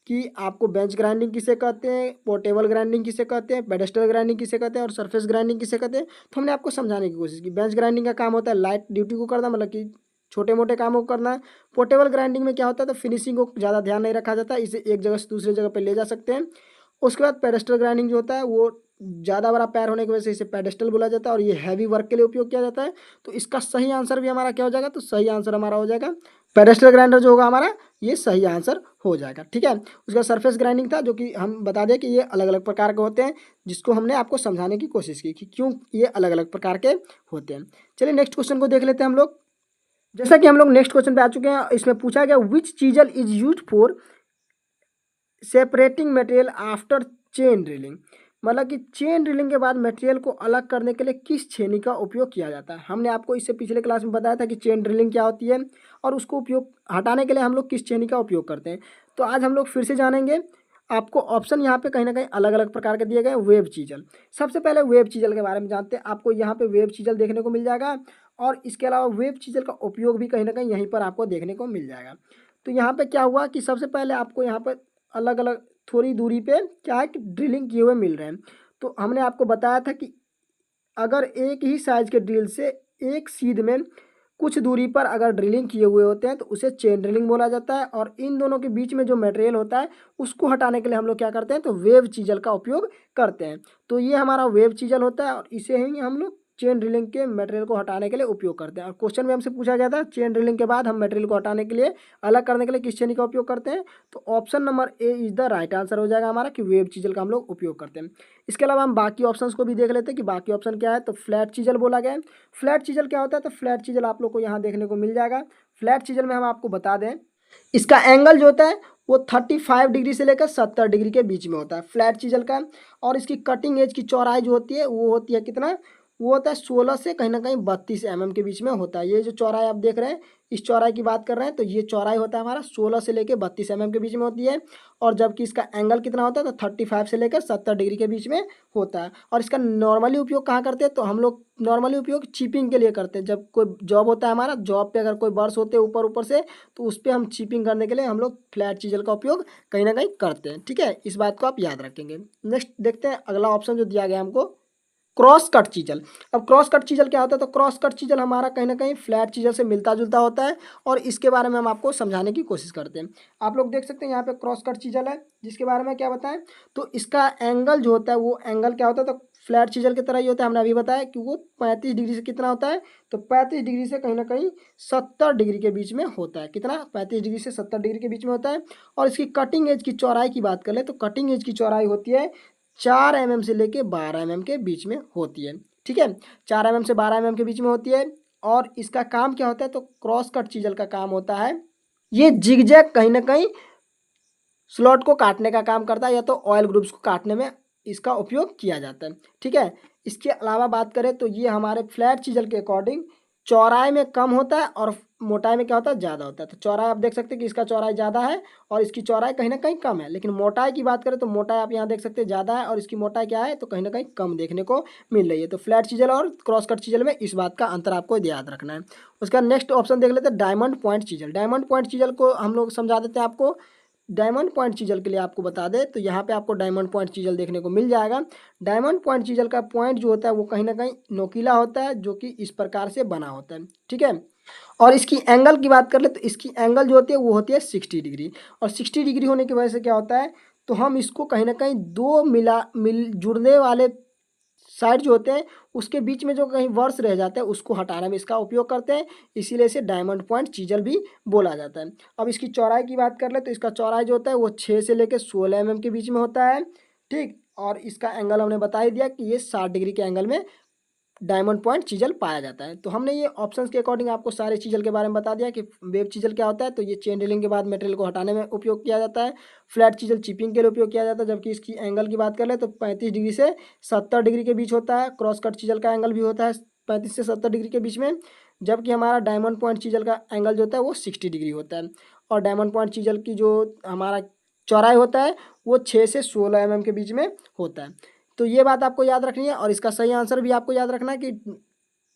कि आपको बेंच ग्राइंडिंग किसे कहते हैं, पोर्टेबल ग्राइंडिंग किसे कहते हैं, पेडेस्टल ग्राइंडिंग किसे कहते हैं और सरफेस ग्राइंडिंग किसे कहते हैं, तो हमने आपको समझाने की कोशिश की। बेंच ग्राइंडिंग का काम होता है लाइट ड्यूटी को करना, मतलब कि छोटे मोटे कामों को करना। पोर्टेबल ग्राइंडिंग में क्या होता है, तो फिनिशिंग को ज़्यादा ध्यान नहीं रखा जाता, इसे एक जगह से दूसरी जगह पर ले जा सकते हैं। उसके बाद पेडेस्टल ग्राइंडिंग जो होता है वो ज़्यादा बड़ा पैर होने की वजह से इसे पेडेस्टल बोला जाता है और ये हैवी वर्क के लिए उपयोग किया जाता है। तो इसका सही आंसर भी हमारा क्या हो जाएगा, तो सही आंसर हमारा हो जाएगा पेडेस्टल ग्राइंडर जो होगा हमारा, ये सही आंसर हो जाएगा। ठीक है, उसका सरफेस ग्राइंडिंग था जो कि हम बता दें कि ये अलग अलग प्रकार के होते हैं, जिसको हमने आपको समझाने की कोशिश की कि क्यों ये अलग अलग प्रकार के होते हैं। चलिए नेक्स्ट क्वेश्चन को देख लेते हैं हम लोग। जैसा कि हम लोग नेक्स्ट क्वेश्चन पे आ चुके हैं, इसमें पूछा गया which chisel is use for separating material after chain drilling, मतलब कि चेन ड्रिलिंग के बाद मटेरियल को अलग करने के लिए किस छेनी का उपयोग किया जाता है। हमने आपको इससे पिछले क्लास में बताया था कि चेन ड्रिलिंग क्या होती है और उसको उपयोग हटाने के लिए हम लोग किस छेनी का उपयोग करते हैं। तो आज हम लोग फिर से जानेंगे। आपको ऑप्शन यहाँ पे कहीं ना कहीं अलग अलग प्रकार के दिए गए। वेब चीजल, सबसे पहले वेब चीजल के बारे में जानते हैं। आपको यहाँ पे वेब चीजल देखने को मिल जाएगा और इसके अलावा वेब चीजल का उपयोग भी कहीं ना कहीं यहीं पर आपको देखने को मिल जाएगा। तो यहाँ पे क्या हुआ कि सबसे पहले आपको यहाँ पर अलग अलग थोड़ी दूरी पे क्या है कि ड्रिलिंग किए हुए मिल रहे हैं। तो हमने आपको बताया था कि अगर एक ही साइज के ड्रिल से एक सीध में कुछ दूरी पर अगर ड्रिलिंग किए हुए होते हैं तो उसे चेन ड्रिलिंग बोला जाता है। और इन दोनों के बीच में जो मटेरियल होता है उसको हटाने के लिए हम लोग क्या करते हैं, तो वेब चीजल का उपयोग करते हैं। तो ये हमारा वेब चीजल होता है और इसे ही हम लोग चेन ड्रिलिंग के मटेरियल को हटाने के लिए उपयोग करते हैं। और क्वेश्चन में हमसे पूछा गया था चेन ड्रिलिंग के बाद हम मटेरियल को हटाने के लिए, अलग करने के लिए किस छेनी का उपयोग करते हैं। तो option number A is the right answer हो जाएगा हमारा कि वेब चीजल का हम लोग उपयोग करते हैं। इसके अलावा हम बाकी ऑप्शंस को भी देख लेते हैं कि बाकी ऑप्शन क्या है। तो फ्लैट चीजल बोला गया है। फ्लैट चीजल क्या होता है, तो फ्लैट चीजल आप लोग को यहाँ देखने को मिल जाएगा। फ्लैट चीजल में हम आपको बता दें, इसका एंगल जो होता है वो 35 डिग्री से लेकर 70 डिग्री के बीच में होता है फ्लैट चीजल का। और इसकी कटिंग एज की चौड़ाई जो होती है वो होती है कितना, वो होता है 16 से कहीं ना कहीं 32 के बीच में होता है। ये जो चौड़ाई आप देख रहे हैं, इस चौड़ाई की बात कर रहे हैं, तो ये चौड़ाई होता है हमारा 16 से लेकर 32 के बीच में होती है। और जबकि इसका एंगल कितना होता है, तो 35 से लेकर 70 डिग्री के बीच में होता है। और इसका नॉर्मली उपयोग कहाँ करते हैं, तो हम लोग नॉर्मली उपयोग चिपिंग के लिए करते हैं। जब कोई जॉब होता है हमारा, जॉब पे अगर कोई बर्स होते हैं ऊपर ऊपर से, तो उस पर हम चिपिंग करने के लिए हम लोग फ्लैट चीजल का उपयोग कहीं ना कहीं करते हैं। ठीक है, इस बात को आप याद रखेंगे। नेक्स्ट देखते हैं अगला ऑप्शन जो दिया गया हमको, क्रॉस कट चीजल। अब क्रॉस कट चीजल क्या होता है, तो क्रॉस कट चीजल हमारा कहीं ना कहीं फ्लैट चीजल से मिलता जुलता होता है। और इसके बारे में हम आपको समझाने की कोशिश करते हैं। आप लोग देख सकते हैं यहाँ पे क्रॉस कट चीजल है, जिसके बारे में क्या बताएं, तो इसका एंगल जो होता है वो एंगल क्या होता है, तो फ्लैट चीजल की तरह ही होता है। हमने अभी बताया कि वो 35 डिग्री से कितना होता है, तो 35 डिग्री से कहीं ना कहीं 70 डिग्री के बीच में होता है। कितना, 35 डिग्री से 70 डिग्री के बीच में होता है। और इसकी कटिंग एज की चौड़ाई की बात करें, तो कटिंग एज की चौड़ाई होती है 4 से लेके 12 के बीच में होती है। ठीक है, 4 से 12 के बीच में होती है। और इसका काम क्या होता है, तो क्रॉस कट चीजल का काम होता है, ये जिगजैग कहीं ना कहीं स्लॉट को काटने का काम करता है, या तो ऑयल ग्रुप्स को काटने में इसका उपयोग किया जाता है। ठीक है, इसके अलावा बात करें तो ये हमारे फ्लैट चीजल के अकॉर्डिंग चौड़ाई में कम होता है और मोटाई में क्या होता है, ज़्यादा होता है। तो चौड़ाई आप देख सकते हैं कि इसका चौड़ाई ज़्यादा है और इसकी चौड़ाई कहीं ना कहीं कम है। लेकिन मोटाई की बात करें तो मोटाई आप यहाँ देख सकते हैं ज़्यादा है और इसकी मोटाई क्या है, तो कहीं ना कहीं कम देखने को मिल रही है। तो फ्लैट चीजल और क्रॉस कट चीजल में इस बात का अंतर आपको याद रखना है। उसका नेक्स्ट ऑप्शन देख लेते हैं, diamond point chisel. Diamond point chisel को हम लोग समझा देते हैं आपको। डायमंड पॉइंट चीजल के लिए आपको बता दें तो यहाँ पे आपको डायमंड पॉइंट चीजल देखने को मिल जाएगा। डायमंड पॉइंट चीजल का पॉइंट जो होता है वो कहीं ना कहीं नोकीला होता है, जो कि इस प्रकार से बना होता है। ठीक है, और इसकी एंगल की बात कर ले तो इसकी एंगल जो होती है वो होती है 60 डिग्री। और 60 डिग्री होने की वजह से क्या होता है, तो हम इसको कहीं ना कहीं दो मिल जुड़ने वाले साइड जो होते हैं उसके बीच में जो कहीं वर्स रह जाते हैं उसको हटाने में इसका उपयोग करते हैं, इसीलिए इसे डायमंड पॉइंट चीजल भी बोला जाता है। अब इसकी चौड़ाई की बात कर ले तो इसका चौड़ाई जो होता है वो 6 से लेकर 16 के बीच में होता है। ठीक, और इसका एंगल हमने बता ही दिया कि ये 60 डिग्री के एंगल में डायमंड पॉइंट चीजल पाया जाता है। तो हमने ये ऑप्शंस के अकॉर्डिंग आपको सारे चीजल के बारे में बता दिया कि वेब चीजल क्या होता है, तो ये चेन ड्रिलिंग के बाद मटेरियल को हटाने में उपयोग किया जाता है। फ्लैट चीजल चिपिंग के लिए उपयोग किया जाता है, जबकि इसकी एंगल की बात कर ले तो 35 डिग्री से 70 डिग्री के बीच होता है। क्रॉस कट चीजल का एंगल भी होता है 35 से 70 डिग्री के बीच में, जबकि हमारा डायमंड पॉइंट चीजल का एंगल जो होता है वो 60 डिग्री होता है। और डायमंड पॉइंट चीजल की जो हमारा चौड़ाई होता है वो 6 से 16 के बीच में होता है। तो ये बात आपको याद रखनी है। और इसका सही आंसर भी आपको याद रखना है कि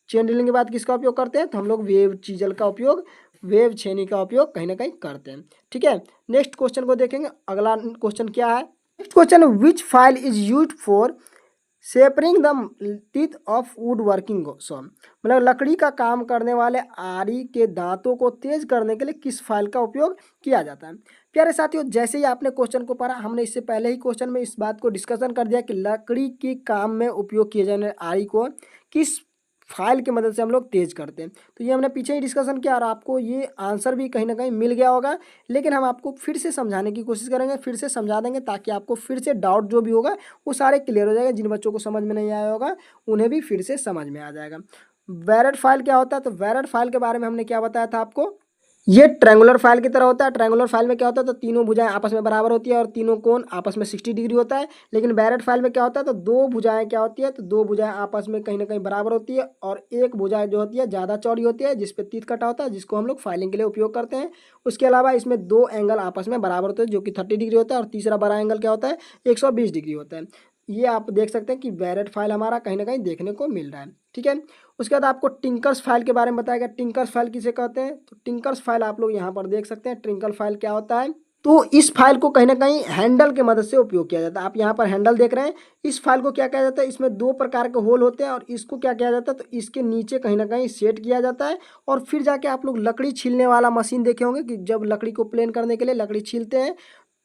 चेन ड्रिलिंग के बाद किसका उपयोग करते हैं, तो हम लोग वेव चीजल का उपयोग, वेव छेनी का उपयोग कहीं ना कहीं करते हैं। ठीक है, नेक्स्ट क्वेश्चन को देखेंगे। अगला क्वेश्चन क्या है, next question, which file is use for separating the teeth of wood working saw, मतलब लकड़ी का काम करने वाले आरी के दांतों को तेज करने के लिए किस फाइल का उपयोग किया जाता है। प्यारे साथियों, जैसे ही आपने क्वेश्चन को पढ़ा, हमने इससे पहले ही क्वेश्चन में इस बात को डिस्कशन कर दिया कि लकड़ी के काम में उपयोग किए जाने वाले आरी को किस फाइल की मदद से हम लोग तेज करते हैं। तो ये हमने पीछे ही डिस्कशन किया और आपको ये आंसर भी कहीं ना कहीं मिल गया होगा। लेकिन हम आपको फिर से समझाने की कोशिश करेंगे, फिर से समझा देंगे, ताकि आपको फिर से डाउट जो भी होगा वो सारे क्लियर हो जाएगा। जिन बच्चों को समझ में नहीं आया होगा उन्हें भी फिर से समझ में आ जाएगा। वैरेड फाइल क्या होता है, तो वैरेड फाइल के बारे में हमने क्या बताया था आपको, ये ट्रायंगुलर फाइल की तरह होता है। ट्रायंगुलर फाइल में क्या होता है, तो तीनों भुजाएं आपस में बराबर होती है और तीनों कोण आपस में 60 डिग्री होता है। लेकिन बैरेट फाइल में क्या होता है, तो दो भुजाएं क्या होती है, तो दो भुजाएं आपस में कहीं ना कहीं बराबर होती है और एक भुजाएं जो होती है ज़्यादा चौड़ी होती है, जिस पे तीत कटा होता है, जिसको हम लोग फाइलिंग के लिए उपयोग करते हैं। उसके अलावा इसमें दो एंगल आपस में बराबर होते हैं जो कि 30 डिग्री होता है, और तीसरा बड़ा एंगल क्या होता है, 120 डिग्री होता है। ये आप देख सकते हैं कि बैरेट फाइल हमारा कहीं ना कहीं देखने को मिल रहा है। ठीक है, उसके बाद आपको टिंकर्स फाइल के बारे में बताया गया। टिंकर्स फाइल किसे कहते हैं, तो टिंकर्स फाइल आप लोग यहाँ पर देख सकते हैं। टिंकर फाइल क्या होता है, तो इस फाइल को कहीं ना कहीं हैंडल के मदद से उपयोग किया जाता है। आप यहाँ पर हैंडल देख रहे हैं, इस फाइल को क्या किया जाता है, इसमें दो प्रकार के होल होते हैं और इसको क्या किया जाता है, तो इसके नीचे कहीं ना कहीं सेट किया जाता है। और फिर जाके आप लोग लकड़ी छीलने वाला मशीन देखे होंगे कि जब लकड़ी को प्लेन करने के लिए लकड़ी छीलते हैं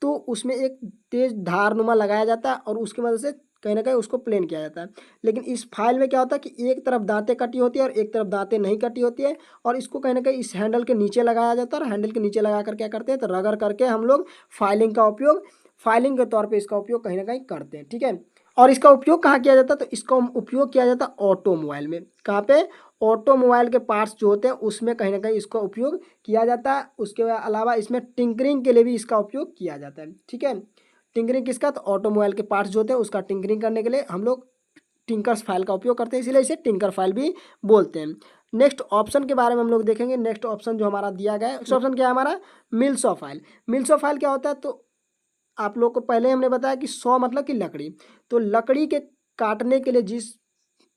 तो उसमें एक तेज धारनुमा लगाया जाता है और उसकी मदद से कहीं ना कहीं उसको प्लेन किया जाता है। लेकिन इस फाइल में क्या होता है कि एक तरफ दांतें कटी होती है और एक तरफ दांतें नहीं कटी होती है, और इसको कहीं ना कहीं इस हैंडल के नीचे लगाया जाता है। और हैंडल के नीचे लगा कर क्या करते हैं, तो रगड़ करके हम लोग फाइलिंग का उपयोग, फाइलिंग के तौर पे इसका उपयोग कहीं ना कहीं करते हैं। ठीक है, और इसका उपयोग कहाँ किया जाता है, तो इसका उपयोग किया जाता है ऑटोमोबाइल में। कहाँ पे, ऑटोमोबाइल के पार्ट्स जो होते हैं उसमें कहीं ना कहीं इसका उपयोग किया जाता है। उसके अलावा इसमें टिंकरिंग के लिए भी इसका उपयोग किया जाता है। ठीक है, टिंकरिंग किसका, तो ऑटोमोबाइल के पार्ट्स जो होते हैं उसका टिंकरिंग करने के लिए हम लोग टिंकर्स फाइल का उपयोग करते हैं, इसीलिए इसे टिंकर फाइल भी बोलते हैं। नेक्स्ट ऑप्शन के बारे में हम लोग देखेंगे। नेक्स्ट ऑप्शन जो हमारा दिया गया है, नेक्स्ट ऑप्शन क्या है हमारा, mills of file. Mills of file क्या होता है, तो आप लोग को पहले हमने बताया कि सॉ मतलब कि लकड़ी, तो लकड़ी के काटने के लिए जिस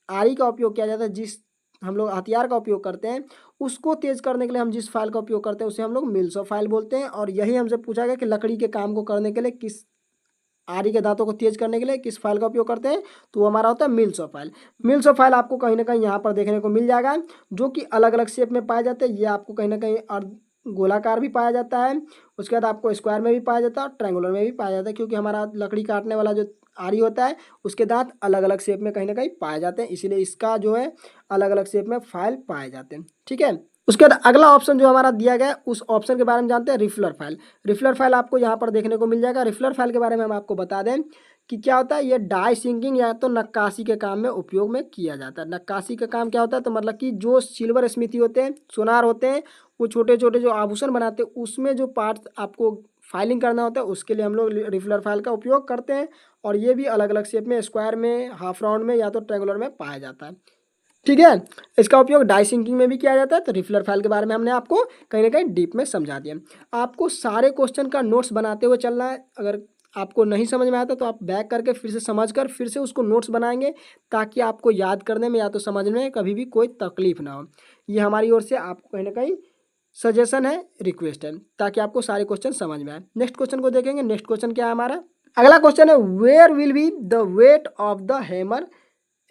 आरी का उपयोग किया जाता है, जिस हम लोग हथियार का उपयोग करते हैं, उसको तेज करने के लिए हम जिस फाइल का उपयोग करते हैं उसे हम लोग मिल्स ऑफ फाइल बोलते हैं। और यही हमसे पूछा गया कि लकड़ी के काम को करने के लिए किस आरी के दांतों को तेज करने के लिए किस फाइल का उपयोग करते हैं, तो वो हमारा होता है mills of file. Mills of file आपको कहीं ना कहीं यहाँ पर देखने को मिल जाएगा, जो कि अलग अलग शेप में पाए जाते हैं। ये आपको कहीं ना कहीं गोलाकार भी पाया जाता है, उसके बाद आपको स्क्वायर में भी पाया जाता है और ट्रायंगुलर में भी पाया जाता है, क्योंकि हमारा लकड़ी काटने वाला जो आरी होता है उसके दांत अलग अलग शेप में कहीं ना कहीं पाए जाते हैं, इसीलिए इसका जो है अलग अलग शेप में फाइल पाए जाते हैं। ठीक है, उसके बाद अगला ऑप्शन जो हमारा दिया गया है उस ऑप्शन के बारे में जानते हैं, रिफलर फाइल। रिफलर फाइल आपको यहाँ पर देखने को मिल जाएगा। रिफलर फाइल के बारे में हम आपको बता दें कि क्या होता है, ये डाई सिंकिंग या तो नक्काशी के काम में उपयोग में किया जाता है। नक्काशी का काम क्या होता है, तो मतलब कि जो सिल्वर स्मिथी होते हैं, सोनार होते हैं, वो छोटे छोटे जो आभूषण बनाते हैं उसमें जो पार्ट आपको फाइलिंग करना होता है उसके लिए हम लोग रिफलर फाइल का उपयोग करते हैं। और ये भी अलग अलग शेप में, स्क्वायर में, हाफ राउंड में या तो ट्रायंगुलर में पाया जाता है। ठीक है, इसका उपयोग डाई सिंकिंग में भी किया जाता है। तो रिफलर फाइल के बारे में हमने आपको कहीं ना कहीं डीप में समझा दिया। आपको सारे क्वेश्चन का नोट्स बनाते हुए चलना है। अगर आपको नहीं समझ में आता तो आप बैक करके फिर से समझ कर फिर से उसको नोट्स बनाएंगे, ताकि आपको याद करने में या तो समझने में कभी भी कोई तकलीफ ना हो। ये हमारी ओर से आपको कहीं ना कहीं सजेशन है, रिक्वेस्ट है, ताकि आपको सारे क्वेश्चन समझ में आए। नेक्स्ट क्वेश्चन को देखेंगे। नेक्स्ट क्वेश्चन क्या है हमारा, अगला क्वेश्चन है, where will be the weight of the hammer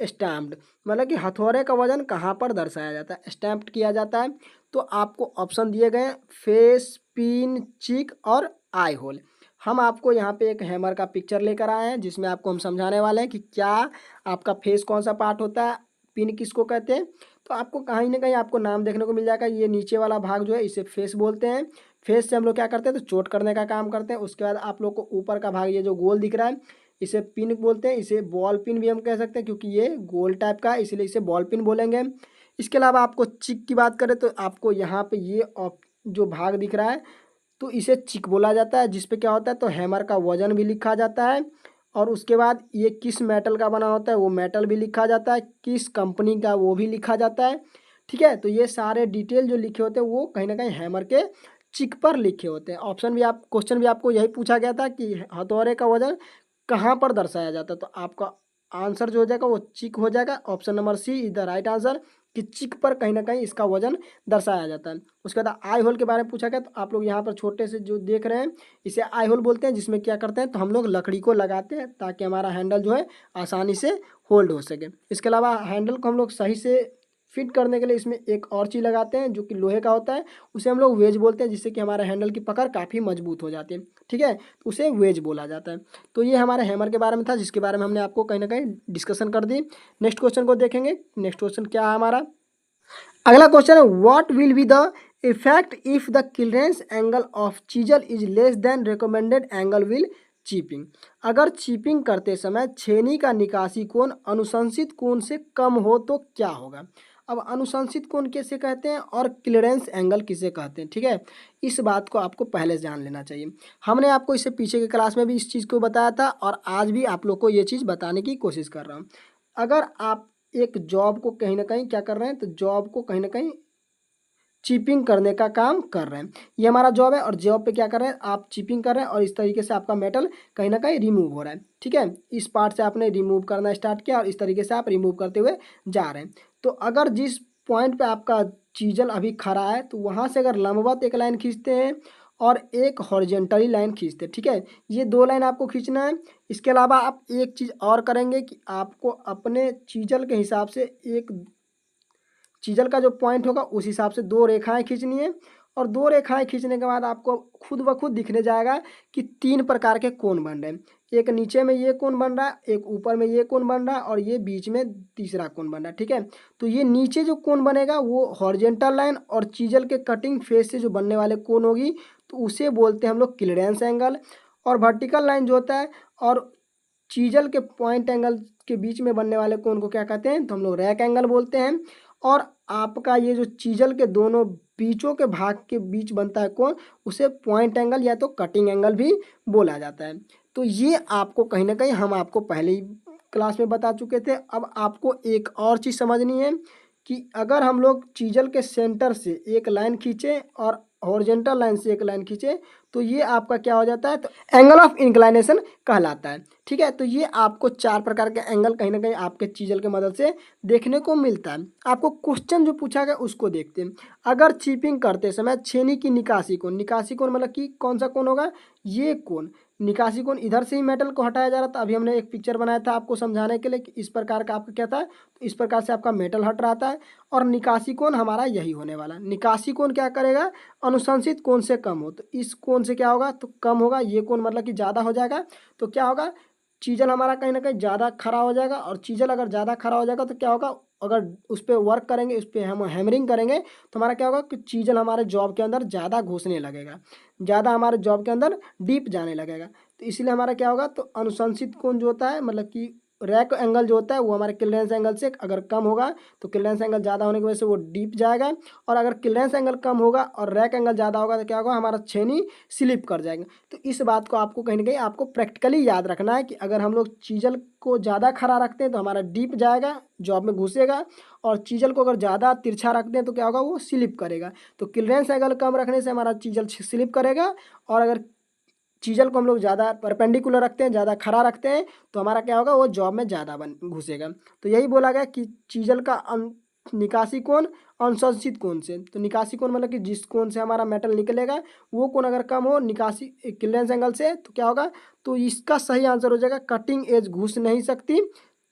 stamped, मतलब कि हथौड़े का वजन कहाँ पर दर्शाया जाता है, स्टैम्प्ड किया जाता है। तो आपको ऑप्शन दिए गए हैं, फेस, पिन, चिक और आई होल। हम आपको यहाँ पे एक हैमर का पिक्चर लेकर आए हैं, जिसमें आपको हम समझाने वाले हैं कि क्या आपका फेस कौन सा पार्ट होता है, पिन किसको कहते हैं। तो आपको कहीं ना कहीं आपको नाम देखने को मिल जाएगा। ये नीचे वाला भाग जो है इसे फेस बोलते हैं। फेस से हम लोग क्या करते हैं, तो चोट करने का काम करते हैं। उसके बाद आप लोग को ऊपर का भाग, ये जो गोल दिख रहा है, इसे पिन बोलते हैं। इसे बॉल पिन भी हम कह सकते हैं, क्योंकि ये गोल टाइप का है, इसलिए इसे बॉल पिन बोलेंगे। इसके अलावा आपको चिक की बात करें तो आपको यहाँ पे ये जो भाग दिख रहा है, तो इसे चिक बोला जाता है, जिसपे क्या होता है, तो हैमर का वजन भी लिखा जाता है। और उसके बाद ये किस मेटल का बना होता है वो मेटल भी लिखा जाता है, किस कंपनी का वो भी लिखा जाता है। ठीक है, तो ये सारे डिटेल जो लिखे होते हैं वो कहीं ना कहीं हैमर के चिक पर लिखे होते हैं। ऑप्शन भी आप क्वेश्चन भी आपको यही पूछा गया था कि हथौड़े का वजन कहाँ पर दर्शाया जाता है, तो आपका आंसर जो हो जाएगा वो चिक हो जाएगा। Option number C is the right answer, कि चिक पर कहीं ना कहीं इसका वजन दर्शाया जाता है। उसके बाद आई होल के बारे में पूछा गया, तो आप लोग यहाँ पर छोटे से जो देख रहे हैं इसे आई होल बोलते हैं, जिसमें क्या करते हैं, तो हम लोग लकड़ी को लगाते हैं ताकि हमारा हैंडल जो है आसानी से होल्ड हो सके। इसके अलावा हैंडल को हम लोग सही से फिट करने के लिए इसमें एक और चीज़ लगाते हैं जो कि लोहे का होता है, उसे हम लोग वेज बोलते हैं, जिससे कि हमारे हैंडल की पकड़ काफ़ी मजबूत हो जाती है। ठीक है, तो उसे वेज बोला जाता है। तो ये हमारे हैमर के बारे में था, जिसके बारे में हमने आपको कहीं ना कहीं डिस्कशन कर दी। नेक्स्ट क्वेश्चन को देखेंगे। नेक्स्ट क्वेश्चन क्या है हमारा, अगला क्वेश्चन है, what will be the effect if the clearance angle of chisel is less than recommended angle will chipping. अगर चीपिंग करते समय छेनी का निकासी कोण अनुशंसित कोण से कम हो तो क्या होगा। अब अनुशंसित कोण किसे कहते हैं और क्लियरेंस एंगल किसे कहते हैं, ठीक है, इस बात को आपको पहले जान लेना चाहिए। हमने आपको इससे पीछे की क्लास में भी इस चीज़ को बताया था और आज भी आप लोग को ये चीज़ बताने की कोशिश कर रहा हूँ। अगर आप एक जॉब को कहीं ना कहीं क्या कर रहे हैं, तो जॉब को कहीं ना कहीं चिपिंग करने का काम कर रहे हैं, ये हमारा जॉब है। और जॉब पे क्या कर रहे हैं, आप चिपिंग कर रहे हैं और इस तरीके से आपका मेटल कहीं ना कहीं रिमूव हो रहा है। ठीक है, इस पार्ट से आपने रिमूव करना स्टार्ट किया और इस तरीके से आप रिमूव करते हुए जा रहे हैं। तो अगर जिस पॉइंट पे आपका चीजल अभी खड़ा है, तो वहाँ से अगर लंबवत एक लाइन खींचते हैं और एक हॉरिजेंटली लाइन खींचते हैं, ठीक है, ये दो लाइन आपको खींचना है। इसके अलावा आप एक चीज़ और करेंगे कि आपको अपने चीजल के हिसाब से एक चीजल का जो पॉइंट होगा उस हिसाब से दो रेखाएं खींचनी है। और दो रेखाएं खींचने के बाद आपको खुद ब खुद दिखने जाएगा कि तीन प्रकार के कोण बन रहे हैं। एक नीचे में ये कोण बन रहा है, एक ऊपर में ये कोण बन रहा है और ये बीच में तीसरा कोण बन रहा है। ठीक है, तो ये नीचे जो कोण बनेगा वो हॉरिजेंटल लाइन और चीजल के कटिंग फेस से जो बनने वाले कोण होगी, तो उसे बोलते हैं हम लोग क्लियरेंस एंगल। और वर्टिकल लाइन जो होता है और चीजल के पॉइंट एंगल के बीच में बनने वाले कोण को क्या कहते हैं, तो हम लोग रैक एंगल बोलते हैं। और आपका ये जो चीजल के दोनों बीचों के भाग के बीच बनता है कौन, उसे पॉइंट एंगल या तो कटिंग एंगल भी बोला जाता है। तो ये आपको कहीं ना कहीं हम आपको पहले ही क्लास में बता चुके थे। अब आपको एक और चीज़ समझनी है कि अगर हम लोग चीजल के सेंटर से एक लाइन खींचे और हॉरिजॉन्टल लाइन से एक लाइन खींचे तो ये आपका क्या हो जाता है, तो एंगल ऑफ इंक्लाइनेशन कहलाता है। ठीक है, तो ये आपको 4 प्रकार के एंगल कहीं ना कहीं आपके चीजल के मदद से देखने को मिलता है। आपको क्वेश्चन जो पूछा गया उसको देखते हैं। अगर चिपिंग करते समय छेनी की निकासी कोण, निकासी कोण मतलब कि कौन सा कोण होगा, ये कोण निकासी कोण, इधर से ही मेटल को हटाया जा रहा था। अभी हमने एक पिक्चर बनाया था आपको समझाने के लिए कि इस प्रकार का आपका क्या था, तो इस प्रकार से आपका मेटल हट रहा था और निकासी कोण हमारा यही होने वाला। निकासी कोण क्या करेगा, अनुशंसित कोण से कम हो, तो इस कोण से क्या होगा, तो कम होगा। ये कोण मतलब कि ज़्यादा हो जाएगा, तो क्या होगा, चीजल हमारा कहीं ना कहीं ज़्यादा खड़ा हो जाएगा। और चीजल अगर ज़्यादा खड़ा हो जाएगा तो क्या होगा, अगर उस पर वर्क करेंगे, उस पर हम हैमरिंग करेंगे तो हमारा क्या होगा कि चीजल हमारे जॉब के अंदर ज़्यादा घुसने लगेगा, ज़्यादा हमारे जॉब के अंदर डीप जाने लगेगा। तो इसलिए हमारा क्या होगा, तो अनुशंसित कोण जो होता है मतलब कि रैक एंगल जो होता है वो हमारे क्लियरेंस एंगल से अगर कम होगा तो क्लियरेंस एंगल ज़्यादा होने की वजह से वो डीप जाएगा। और अगर क्लियरेंस एंगल कम होगा और रैक एंगल ज़्यादा होगा तो क्या होगा, हमारा छेनी स्लिप कर जाएगा। तो इस बात को आपको कहीं ना कहीं आपको प्रैक्टिकली याद रखना है कि अगर हम लोग चीजल को ज़्यादा खड़ा रखते हैं तो हमारा डीप जाएगा, जॉब में घुसेगा। और चीजल को अगर ज़्यादा तिरछा रखते हैं तो क्या होगा, वो स्लिप करेगा। तो क्लियरेंस एंगल कम रखने से हमारा चीजल स्लिप करेगा। और अगर चीजल को हम लोग ज़्यादा परपेंडिकुलर रखते हैं, ज़्यादा खड़ा रखते हैं, तो हमारा क्या होगा, वो जॉब में ज़्यादा बन घुसेगा। तो यही बोला गया कि चीजल का निकासी कोण अनुशंसित कोण से, तो निकासी कोण मतलब कि जिस कोण से हमारा मेटल निकलेगा वो कोण अगर कम हो निकासी क्लियरेंस एंगल से तो क्या होगा, तो इसका सही आंसर हो जाएगा कटिंग एज घुस नहीं सकती,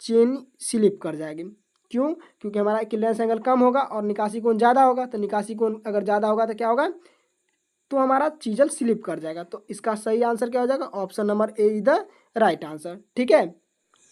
चेन स्लिप कर जाएगी। क्यों, क्योंकि हमारा क्लियरेंस एंगल कम होगा और निकासी कोण ज़्यादा होगा। तो निकासी कोण अगर ज़्यादा होगा तो क्या होगा, तो हमारा चीजल स्लिप कर जाएगा। तो इसका सही आंसर क्या हो जाएगा, option number A is the right answer. ठीक है,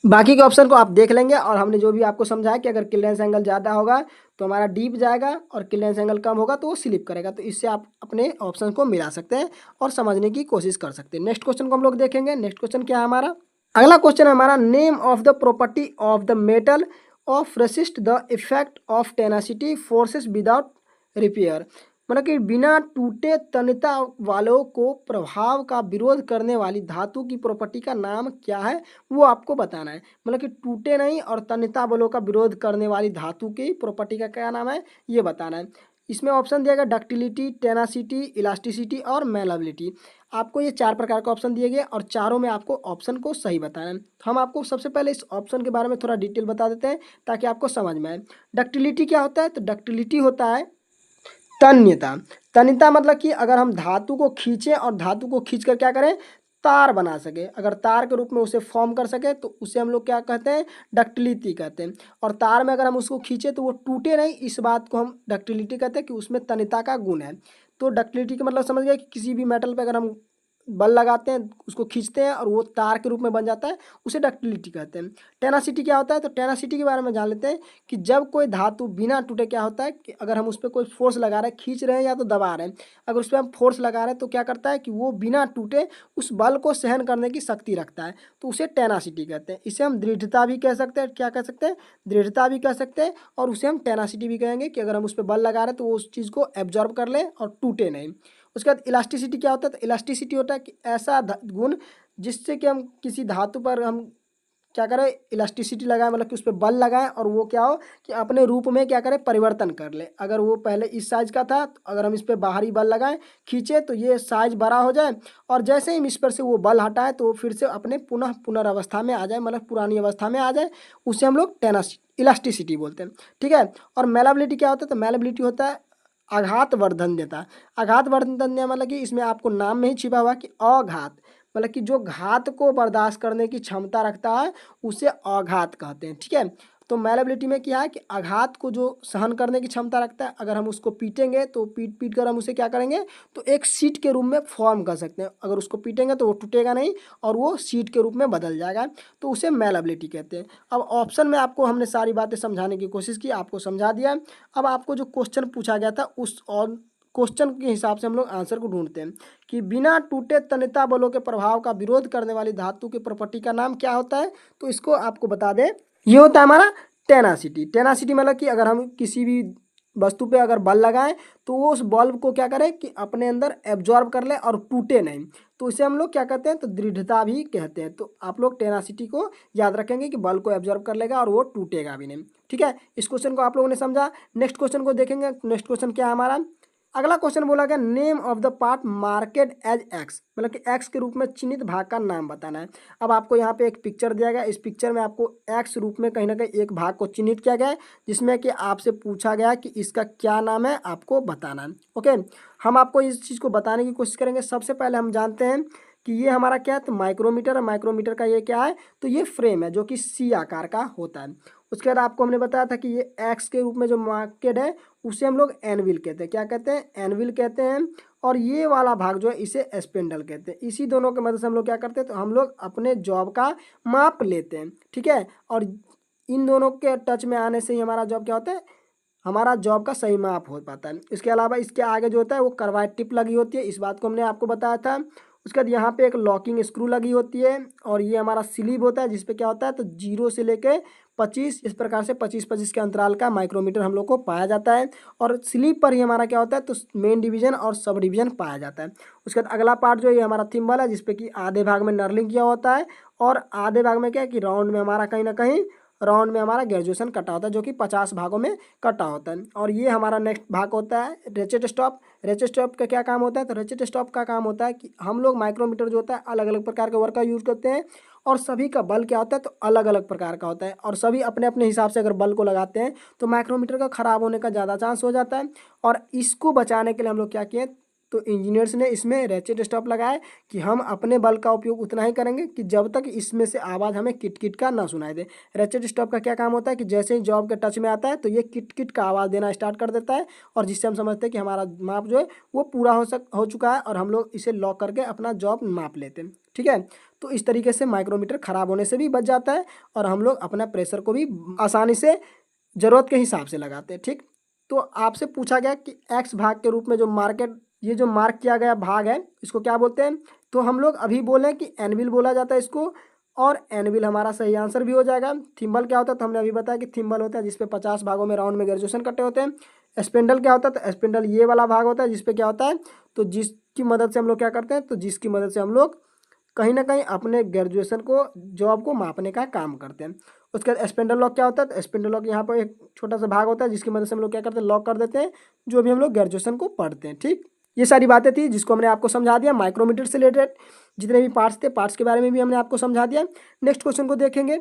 बाकी के ऑप्शन को आप देख लेंगे। और हमने जो भी आपको समझाया कि अगर क्लियरेंस एंगल ज़्यादा होगा तो हमारा डीप जाएगा और क्लियरेंस एंगल कम होगा तो वो स्लिप करेगा। तो इससे आप अपने ऑप्शन को मिला सकते हैं और समझने की कोशिश कर सकते हैं। नेक्स्ट क्वेश्चन को हम लोग देखेंगे। नेक्स्ट क्वेश्चन क्या है हमारा, अगला क्वेश्चन है हमारा, name of the property of the metal of resist the effect of tenacity forces without repair. मतलब कि बिना टूटे तन्यता वालों को प्रभाव का विरोध करने वाली धातु की प्रॉपर्टी का नाम क्या है, वो आपको बताना है। मतलब कि टूटे नहीं और तन्यता बलों का विरोध करने वाली धातु की प्रॉपर्टी का क्या नाम है, ये बताना है। इसमें ऑप्शन दिया गया डक्टिलिटी, टेनासिटी, इलास्टिसिटी और मेलाबिलिटी। आपको ये 4 प्रकार का ऑप्शन दिए गए और चारों में आपको ऑप्शन को सही बताना है। तो हम आपको सबसे पहले इस ऑप्शन के बारे में थोड़ा डिटेल बता देते हैं ताकि आपको समझ में आए। डक्टिलिटी क्या होता है, तो डक्टिलिटी होता है तन्यता। तन्यता मतलब कि अगर हम धातु को खींचें और धातु को खींच कर क्या करें, तार बना सके, अगर तार के रूप में उसे फॉर्म कर सके तो उसे हम लोग क्या कहते हैं, डक्टिलिटी कहते हैं। और तार में अगर हम उसको खींचे तो वो टूटे नहीं, इस बात को हम डक्टिलिटी कहते हैं कि उसमें तन्यता का गुण है। तो डक्टिलिटी का मतलब समझ गए कि किसी भी मेटल पे अगर हम बल लगाते हैं, उसको खींचते हैं और वो तार के रूप में बन जाता है, उसे डक्टिलिटी कहते हैं। टेनासिटी क्या होता है, तो टेनासिटी के बारे में जान लेते हैं कि जब कोई धातु बिना टूटे क्या होता है कि अगर हम उस पर कोई फोर्स लगा रहे हैं, खींच रहे हैं या तो दबा रहे हैं, अगर उस पर हम फोर्स लगा रहे हैं तो क्या करता है कि वो बिना टूटे उस बल को सहन करने की शक्ति रखता है, तो उसे टेनासिटी कहते हैं। इसे हम दृढ़ता भी कह सकते हैं, क्या कह सकते हैं, दृढ़ता भी कह सकते हैं। और उसे हम टेनासिटी भी कहेंगे कि अगर हम उस पर बल लगा रहे हैं तो वो उस चीज़ को एब्जॉर्ब कर ले और टूटे नहीं। उसके बाद इलास्टिसिटी क्या होता है, तो इलास्टिसिटी होता है कि ऐसा गुण जिससे कि हम किसी धातु पर हम क्या करें, इलास्टिसिटी लगाएं, मतलब कि उस पर बल लगाएं और वो क्या हो कि अपने रूप में क्या करें, परिवर्तन कर ले। अगर वो पहले इस साइज का था तो अगर हम इस पर बाहरी बल लगाएं, खींचे तो ये साइज बड़ा हो जाए और जैसे ही हम इस पर से वो बल हटाए तो वो फिर से अपने पुनर्अवस्था में आ जाए, मतलब पुरानी अवस्था में आ जाए। उसे हम लोग इलास्टिसिटी बोलते हैं। ठीक है, और मेलाबिलिटी क्या होता है, तो मेलाबिलिटी होता है आघात वर्धन देता। आघात वर्धन देता मतलब कि इसमें आपको नाम में ही छिपा हुआ कि अघात, मतलब कि जो घात को बर्दाश्त करने की क्षमता रखता है उसे अघात कहते हैं। ठीक है, तो मेलेबिलिटी में क्या है कि आघात को जो सहन करने की क्षमता रखता है, अगर हम उसको पीटेंगे तो पीट पीट कर हम उसे क्या करेंगे, तो एक सीट के रूप में फॉर्म कर सकते हैं। अगर उसको पीटेंगे तो वो टूटेगा नहीं और वो सीट के रूप में बदल जाएगा, तो उसे मेलेबिलिटी कहते हैं। अब ऑप्शन में आपको हमने सारी बातें समझाने की कोशिश की, आपको समझा दिया। अब आपको जो क्वेश्चन पूछा गया था उस और क्वेश्चन के हिसाब से हम लोग आंसर को ढूंढते हैं कि बिना टूटे तन्यता बलों के प्रभाव का विरोध करने वाली धातु की प्रॉपर्टी का नाम क्या होता है, तो इसको आपको बता दें, ये होता है हमारा टेनासिटी। टेनासिटी मतलब कि अगर हम किसी भी वस्तु पे अगर बल लगाएं तो वो उस बल्ब को क्या करे कि अपने अंदर एब्जॉर्ब कर ले और टूटे नहीं, तो इसे हम लोग क्या कहते हैं, तो दृढ़ता भी कहते हैं। तो आप लोग टेनासिटी को याद रखेंगे कि बल को एब्जॉर्ब कर लेगा और वो टूटेगा भी नहीं। ठीक है, इस क्वेश्चन को आप लोगों ने समझा। नेक्स्ट क्वेश्चन को देखेंगे। नेक्स्ट क्वेश्चन क्या है हमारा, अगला क्वेश्चन बोला गया name of the part marked as X, मतलब कि एक्स के रूप में चिन्हित भाग का नाम बताना है। अब आपको यहाँ पे एक पिक्चर दिया गया, इस पिक्चर में आपको एक्स रूप में कहीं ना कहीं एक भाग को चिन्हित किया गया है, जिसमें कि आपसे पूछा गया कि इसका क्या नाम है, आपको बताना है। ओके, हम आपको इस चीज़ को बताने की कोशिश करेंगे। सबसे पहले हम जानते हैं कि ये हमारा क्या है, तो माइक्रोमीटर है। माइक्रोमीटर का ये क्या है, तो ये फ्रेम है जो कि सी आकार का होता है। उसके बाद आपको हमने बताया था कि ये एक्स के रूप में जो मार्केट है उसे हम लोग एनविल कहते हैं। क्या कहते हैं, एनविल कहते हैं। और ये वाला भाग जो है इसे स्पेंडल कहते हैं। इसी दोनों की मदद से हम लोग क्या करते हैं, तो हम लोग अपने जॉब का माप लेते हैं। ठीक है, और इन दोनों के टच में आने से ही हमारा जॉब क्या होता है, हमारा जॉब का सही माप हो पाता है। इसके अलावा इसके आगे जो होता है वो करवाइट टिप लगी होती है, इस बात को हमने आपको बताया था। उसके बाद यहाँ पे एक लॉकिंग स्क्रू लगी होती है, और ये हमारा स्लीव होता है जिसपे क्या होता है, तो 0 से लेके 25, इस प्रकार से 25-25 के अंतराल का माइक्रोमीटर हम लोग को पाया जाता है। और स्लीव पर ही हमारा क्या होता है, तो मेन डिवीजन और सब डिवीजन पाया जाता है। उसके बाद अगला पार्ट जो ये हमारा थिम्बल है, जिसपे कि आधे भाग में नर्लिंग किया होता है, और आधे भाग में क्या है कि राउंड में हमारा कहीं ना कहीं राउंड में हमारा ग्रेजुएशन कटा होता है, जो कि 50 भागों में कटा होता है। और ये हमारा नेक्स्ट भाग होता है रेचेट स्टॉप। रेचेट स्टॉप का क्या काम होता है, तो रेचेट स्टॉप का काम होता है कि हम लोग माइक्रोमीटर जो होता है अलग अलग प्रकार के वर्क का यूज करते हैं, और सभी का बल क्या होता है, तो अलग अलग प्रकार का होता है, और सभी अपने अपने हिसाब से अगर बल को लगाते हैं तो माइक्रोमीटर का खराब होने का ज़्यादा चांस हो जाता है। और इसको बचाने के लिए हम लोग क्या किए, तो इंजीनियर्स ने इसमें रेचेट स्टॉप लगाए कि हम अपने बल का उपयोग उतना ही करेंगे कि जब तक इसमें से आवाज़ हमें किट किट का ना सुनाई दे। रेचेट स्टॉप का क्या काम होता है कि जैसे ही जॉब के टच में आता है तो ये किट किट का आवाज़ देना स्टार्ट कर देता है, और जिससे हम समझते हैं कि हमारा माप जो है वो पूरा हो चुका है, और हम लोग इसे लॉक करके अपना जॉब माप लेते हैं। ठीक है, तो इस तरीके से माइक्रोमीटर खराब होने से भी बच जाता है, और हम लोग अपना प्रेशर को भी आसानी से ज़रूरत के हिसाब से लगाते हैं। ठीक, तो आपसे पूछा गया कि एक्स भाग के रूप में जो मार्केट, ये जो मार्क किया गया भाग है इसको क्या बोलते हैं, तो हम लोग अभी बोले कि एनविल बोला जाता है इसको, और एनविल हमारा सही आंसर भी हो जाएगा। थिम्बल क्या होता है, तो हमने अभी बताया कि थिम्बल होता है जिसपे 50 भागों में राउंड में ग्रेजुएशन कटे होते हैं। स्पेंडल क्या होता है, तो स्पेंडल ये वाला भाग होता है जिसपे क्या होता है, तो जिसकी मदद से हम लोग क्या करते हैं, तो जिसकी मदद से हम लोग कहीं ना कहीं अपने ग्रेजुएशन को, जॉब को मापने का काम करते हैं। उसके बाद स्पेंडल लॉक क्या होता है, तो स्पेंडल लॉक यहाँ पर एक छोटा सा भाग होता है जिसकी मदद से हम लोग क्या करते हैं, लॉक कर देते हैं जो भी हम लोग ग्रेजुएशन को पढ़ते हैं। ठीक, ये सारी बातें थी जिसको हमने आपको समझा दिया। माइक्रोमीटर से रिलेटेड जितने भी पार्ट्स थे, पार्ट्स के बारे में भी हमने आपको समझा दिया। नेक्स्ट क्वेश्चन को देखेंगे।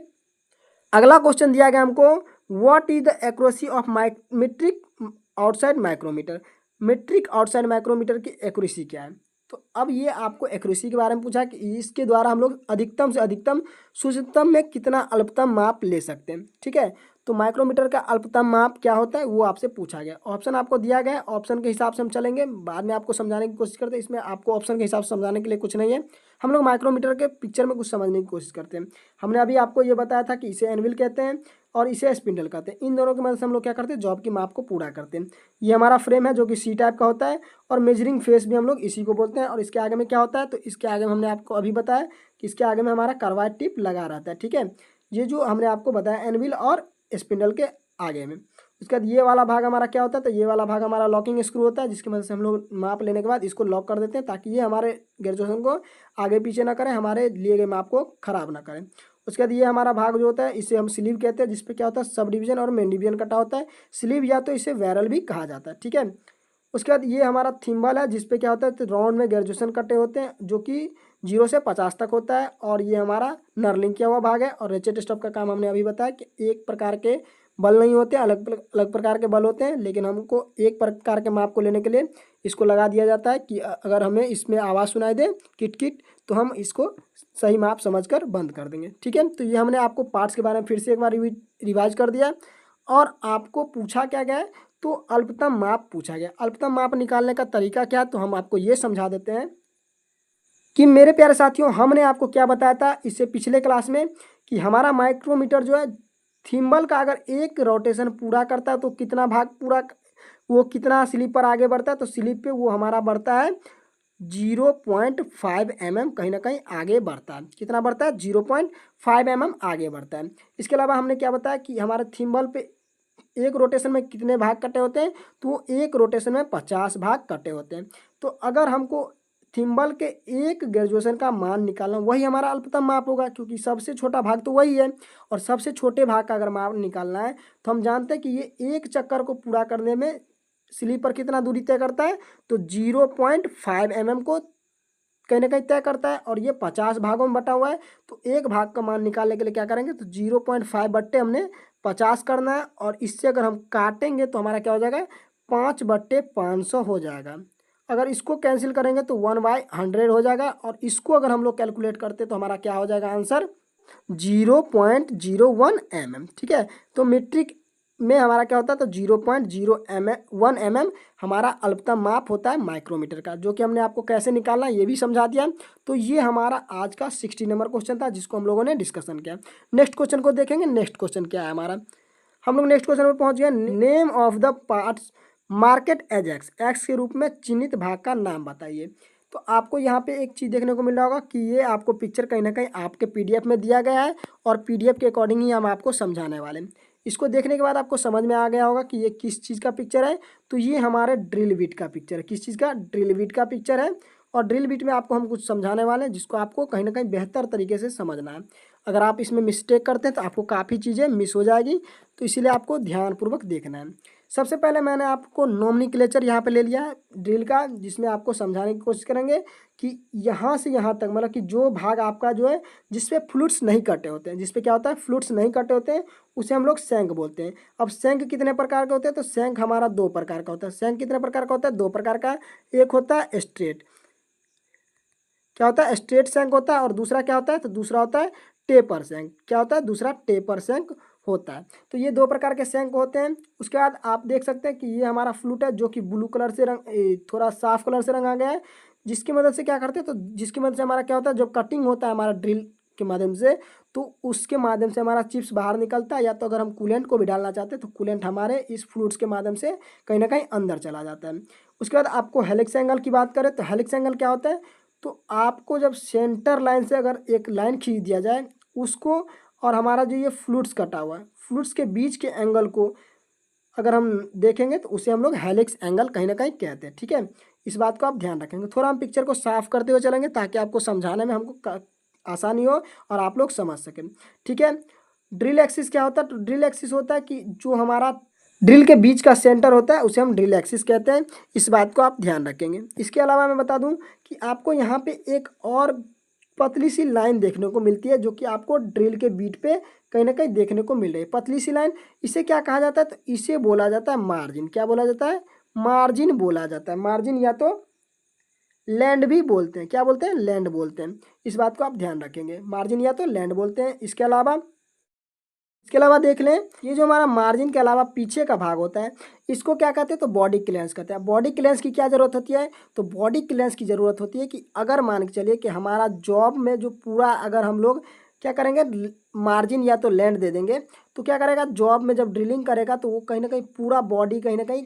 अगला क्वेश्चन दिया गया हमको, what is the accuracy of metric outside micrometer. Metric outside micrometer की एक्यूरेसी क्या है, तो अब ये आपको एक्यूरेसी के बारे में पूछा कि इसके द्वारा हम लोग अधिकतम से अधिकतम सूक्ष्मतम में कितना अल्पतम माप ले सकते हैं। ठीक है, तो माइक्रोमीटर का अल्पतम माप क्या होता है वो आपसे पूछा गया। ऑप्शन आपको दिया गया है, ऑप्शन के हिसाब से हम चलेंगे, बाद में आपको समझाने की कोशिश करते हैं। इसमें आपको ऑप्शन के हिसाब से समझाने के लिए कुछ नहीं है, हम लोग माइक्रोमीटर के पिक्चर में कुछ समझने की कोशिश करते हैं। हमने अभी आपको ये बताया था कि इसे एनविल कहते हैं और इसे स्पिंडल कहते हैं। इन दोनों की मदद से हम लोग क्या करते हैं, जॉब की माप को पूरा करते हैं। ये हमारा फ्रेम है जो कि सी टाइप का होता है, और मेजरिंग फेस भी हम लोग इसी को बोलते हैं। और इसके आगे में क्या होता है, तो इसके आगे में हमने आपको अभी बताया कि इसके आगे में हमारा कार्बाइड टिप लगा रहता है। ठीक है, ये जो हमने आपको बताया एनविल और स्पिंडल के आगे में। उसके बाद ये वाला भाग हमारा क्या होता है, तो ये वाला भाग हमारा लॉकिंग स्क्रू होता है जिसकी मदद से हम लोग माप लेने के बाद इसको लॉक कर देते हैं, ताकि ये हमारे ग्रेजुएशन को आगे पीछे ना करें, हमारे लिए गए माप को खराब ना करें। उसके बाद ये हमारा भाग जो होता है इसे हम स्लीव कहते हैं, जिसपे क्या होता है सब डिवीजन और मेन डिवीजन कटा होता है। स्लीव या तो इसे वैरल भी कहा जाता है। ठीक है, उसके बाद ये हमारा थिम्बल है जिसपे क्या होता है, तो राउंड में ग्रेजुएशन कटे होते हैं जो कि 0 से 50 तक होता है, और ये हमारा नर्लिंग किया हुआ भाग है। और रेचेट स्टॉप का काम हमने अभी बताया कि एक प्रकार के बल नहीं होते, अलग अलग प्रकार के बल होते हैं, लेकिन हमको एक प्रकार के माप को लेने के लिए इसको लगा दिया जाता है कि अगर हमें इसमें आवाज़ सुनाई दे किट किट, तो हम इसको सही माप समझकर बंद कर देंगे। ठीक है, तो ये हमने आपको पार्ट्स के बारे में फिर से एक बार रिवाइज कर दिया। और आपको पूछा क्या गया है, तो अल्पतम माप पूछा गया। अल्पतम माप निकालने का तरीका क्या है, तो हम आपको ये समझा देते हैं कि मेरे प्यारे साथियों, हमने आपको क्या बताया था इससे पिछले क्लास में, कि हमारा माइक्रोमीटर जो है थिम्बल का अगर एक रोटेशन पूरा करता है तो कितना भाग पूरा, वो कितना स्लिप पर आगे बढ़ता है, तो स्लिप पे वो हमारा बढ़ता है 0.5 mm कहीं ना कहीं आगे बढ़ता है। कितना बढ़ता है, 0.5 mm आगे बढ़ता है। इसके अलावा हमने क्या बताया कि हमारे थिम्बल पे एक रोटेशन में कितने भाग कटे होते हैं, तो एक रोटेशन में 50 भाग कटे होते हैं। तो अगर हमको थिम्बल के एक ग्रेजुएशन का मान निकालना, वही हमारा अल्पतम माप होगा, क्योंकि सबसे छोटा भाग तो वही है। और सबसे छोटे भाग का अगर माप निकालना है तो हम जानते हैं कि ये एक चक्कर को पूरा करने में स्लीपर कितना दूरी तय करता है, तो 0.5 mm को कहीं ना कहीं तय करता है। और ये 50 भागों में बटा हुआ है, तो एक भाग का मान निकालने के लिए क्या करेंगे, तो 0.5 बट्टे हमने 50 करना है। और इससे अगर हम काटेंगे तो हमारा क्या हो जाएगा, 5/500 हो जाएगा। अगर इसको कैंसिल करेंगे तो 1/100 हो जाएगा। और इसको अगर हम लोग कैलकुलेट करते तो हमारा क्या हो जाएगा आंसर, 0.01 mm। ठीक है, तो मीट्रिक में हमारा क्या होता है, तो 0.01 mm हमारा अल्पतम माप होता है माइक्रोमीटर का, जो कि हमने आपको कैसे निकालना ये भी समझा दिया। तो ये हमारा आज का 60 नंबर क्वेश्चन था, जिसको हम लोगों ने डिस्कशन किया। नेक्स्ट क्वेश्चन को देखेंगे। नेक्स्ट क्वेश्चन क्या है हमारा, हम लोग नेक्स्ट क्वेश्चन पर पहुंच गए। Name of the parts market as X, X के रूप में चिन्हित भाग का नाम बताइए। तो आपको यहाँ पे एक चीज़ देखने को मिल रहा होगा कि ये आपको पिक्चर कहीं ना कहीं आपके पीडीएफ में दिया गया है, और पीडीएफ के अकॉर्डिंग ही हम आपको समझाने वाले हैं। इसको देखने के बाद आपको समझ में आ गया होगा कि ये किस चीज़ का पिक्चर है। तो ये हमारे ड्रिल बिट का पिक्चर है। किस चीज़ का, ड्रिल बिट का पिक्चर है। और ड्रिल बिट में आपको हम कुछ समझाने वाले हैं, जिसको आपको कहीं ना कहीं बेहतर तरीके से समझना है। अगर आप इसमें मिस्टेक करते हैं तो आपको काफ़ी चीज़ें मिस हो जाएगी, तो इसीलिए आपको ध्यानपूर्वक देखना है। सबसे पहले मैंने आपको नोमेनक्लेचर यहाँ पे ले लिया है ड्रिल का, जिसमें आपको समझाने की कोशिश करेंगे कि यहाँ से यहाँ तक, मतलब कि जो भाग आपका जो है जिसपे फ्लूइड्स नहीं कटे होते हैं, जिसपे क्या होता है फ्लूइड्स नहीं कटे होते हैं, उसे हम लोग शंक बोलते हैं। अब शंक कितने प्रकार के होते हैं, तो शंक हमारा 2 प्रकार का होता है। शंक कितने प्रकार का होता है, 2 प्रकार का। एक होता है स्ट्रेट, क्या होता है, स्ट्रेट शंक होता है। और दूसरा क्या होता है, तो दूसरा होता है टेपर शंक। क्या होता है, दूसरा टेपर शंक होता है। तो ये 2 प्रकार के शंक होते हैं। उसके बाद आप देख सकते हैं कि ये हमारा फ्लूट है, जो कि ब्लू कलर से थोड़ा साफ कलर से रंगा गया है, जिसकी मदद से क्या करते हैं, तो जिसकी मदद से हमारा क्या होता है, जब कटिंग होता है हमारा ड्रिल के माध्यम से, तो उसके माध्यम से हमारा चिप्स बाहर निकलता है। या तो अगर हम कूलेंट को भी डालना चाहते हैं तो कूलेंट हमारे इस फ्लूइड्स के माध्यम से कहीं ना कहीं अंदर चला जाता है। उसके बाद आपको हेलिक्स एंगल की बात करें तो हेलिक्स एंगल क्या होता है, तो आपको जब सेंटर लाइन से अगर एक लाइन खींच दिया जाए उसको, और हमारा जो ये फ्लूइड्स कटा हुआ है, फ्लूइड्स के बीच के एंगल को अगर हम देखेंगे तो उसे हम लोग हेलिक्स एंगल कहीं ना कहीं कहते हैं। ठीक है, इस बात को आप ध्यान रखेंगे। थोड़ा हम पिक्चर को साफ करते हुए चलेंगे ताकि आपको समझाने में हमको आसानी हो और आप लोग समझ सकें। ठीक है, ड्रिल एक्सिस क्या होता है, तो ड्रिल एक्सिस होता है कि जो हमारा ड्रिल के बीच का सेंटर होता है उसे हम ड्रिल एक्सिस कहते हैं। इस बात को आप ध्यान रखेंगे। इसके अलावा मैं बता दूं कि आपको यहाँ पे एक और पतली सी लाइन देखने को मिलती है, जो कि आपको ड्रिल के बीट पे कहीं ना कहीं देखने को मिल रही है, पतली सी लाइन। इसे क्या कहा जाता है, तो इसे बोला जाता है मार्जिन। क्या बोला जाता है, मार्जिन बोला जाता है। मार्जिन या तो लैंड भी बोलते हैं। क्या बोलते हैं, लैंड बोलते हैं। इस बात को आप ध्यान रखेंगे, मार्जिन या तो लैंड बोलते हैं। इसके अलावा देख लें, ये जो हमारा मार्जिन के अलावा पीछे का भाग होता है, इसको क्या कहते हैं, तो बॉडी क्लियरेंस कहते हैं। बॉडी क्लियरेंस की क्या जरूरत होती है, तो बॉडी क्लियरेंस की जरूरत होती है कि अगर मान के चलिए कि हमारा जॉब में जो पूरा, अगर हम लोग क्या करेंगे, मार्जिन या तो लैंड दे देंगे, तो क्या करेगा, जॉब में जब ड्रिलिंग करेगा तो वो कहीं ना कहीं पूरा बॉडी कहीं ना कहीं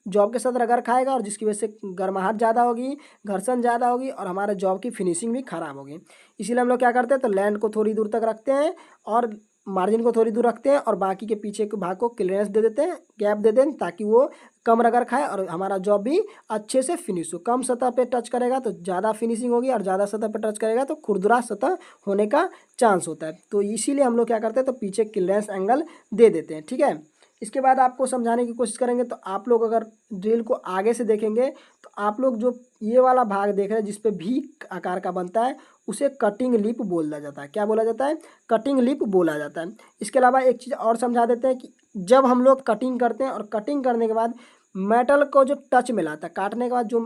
जॉब के साथ रगड़ खाएगा, और जिसकी वजह से गर्माहट ज़्यादा होगी, घर्षण ज़्यादा होगी, और हमारे जॉब की फिनिशिंग भी खराब होगी। इसीलिए हम लोग क्या करते हैं, तो लैंड को थोड़ी दूर तक रखते हैं और मार्जिन को थोड़ी दूर रखते हैं, और बाकी के पीछे के भाग को क्लियरेंस दे देते हैं, गैप दे देते हैं, ताकि वो कम रगड़ खाए और हमारा जॉब भी अच्छे से फिनिश हो। कम सतह पे टच करेगा तो ज़्यादा फिनिशिंग होगी, और ज़्यादा सतह पे टच करेगा तो खुरदुरा सतह होने का चांस होता है। तो इसीलिए हम लोग क्या करते हैं, तो पीछे क्लियरेंस एंगल दे देते हैं। ठीक है, इसके बाद आपको समझाने की कोशिश करेंगे। तो आप लोग अगर ड्रिल को आगे से देखेंगे तो आप लोग जो ये वाला भाग देख रहे हैं जिसपे भी आकार का बनता है, उसे कटिंग लिप बोला जाता है। क्या बोला जाता है, कटिंग लिप बोला जाता है। इसके अलावा एक चीज़ और समझा देते हैं कि जब हम लोग कटिंग करते हैं और कटिंग करने के बाद मेटल को जो टच में लाता है, काटने के बाद जो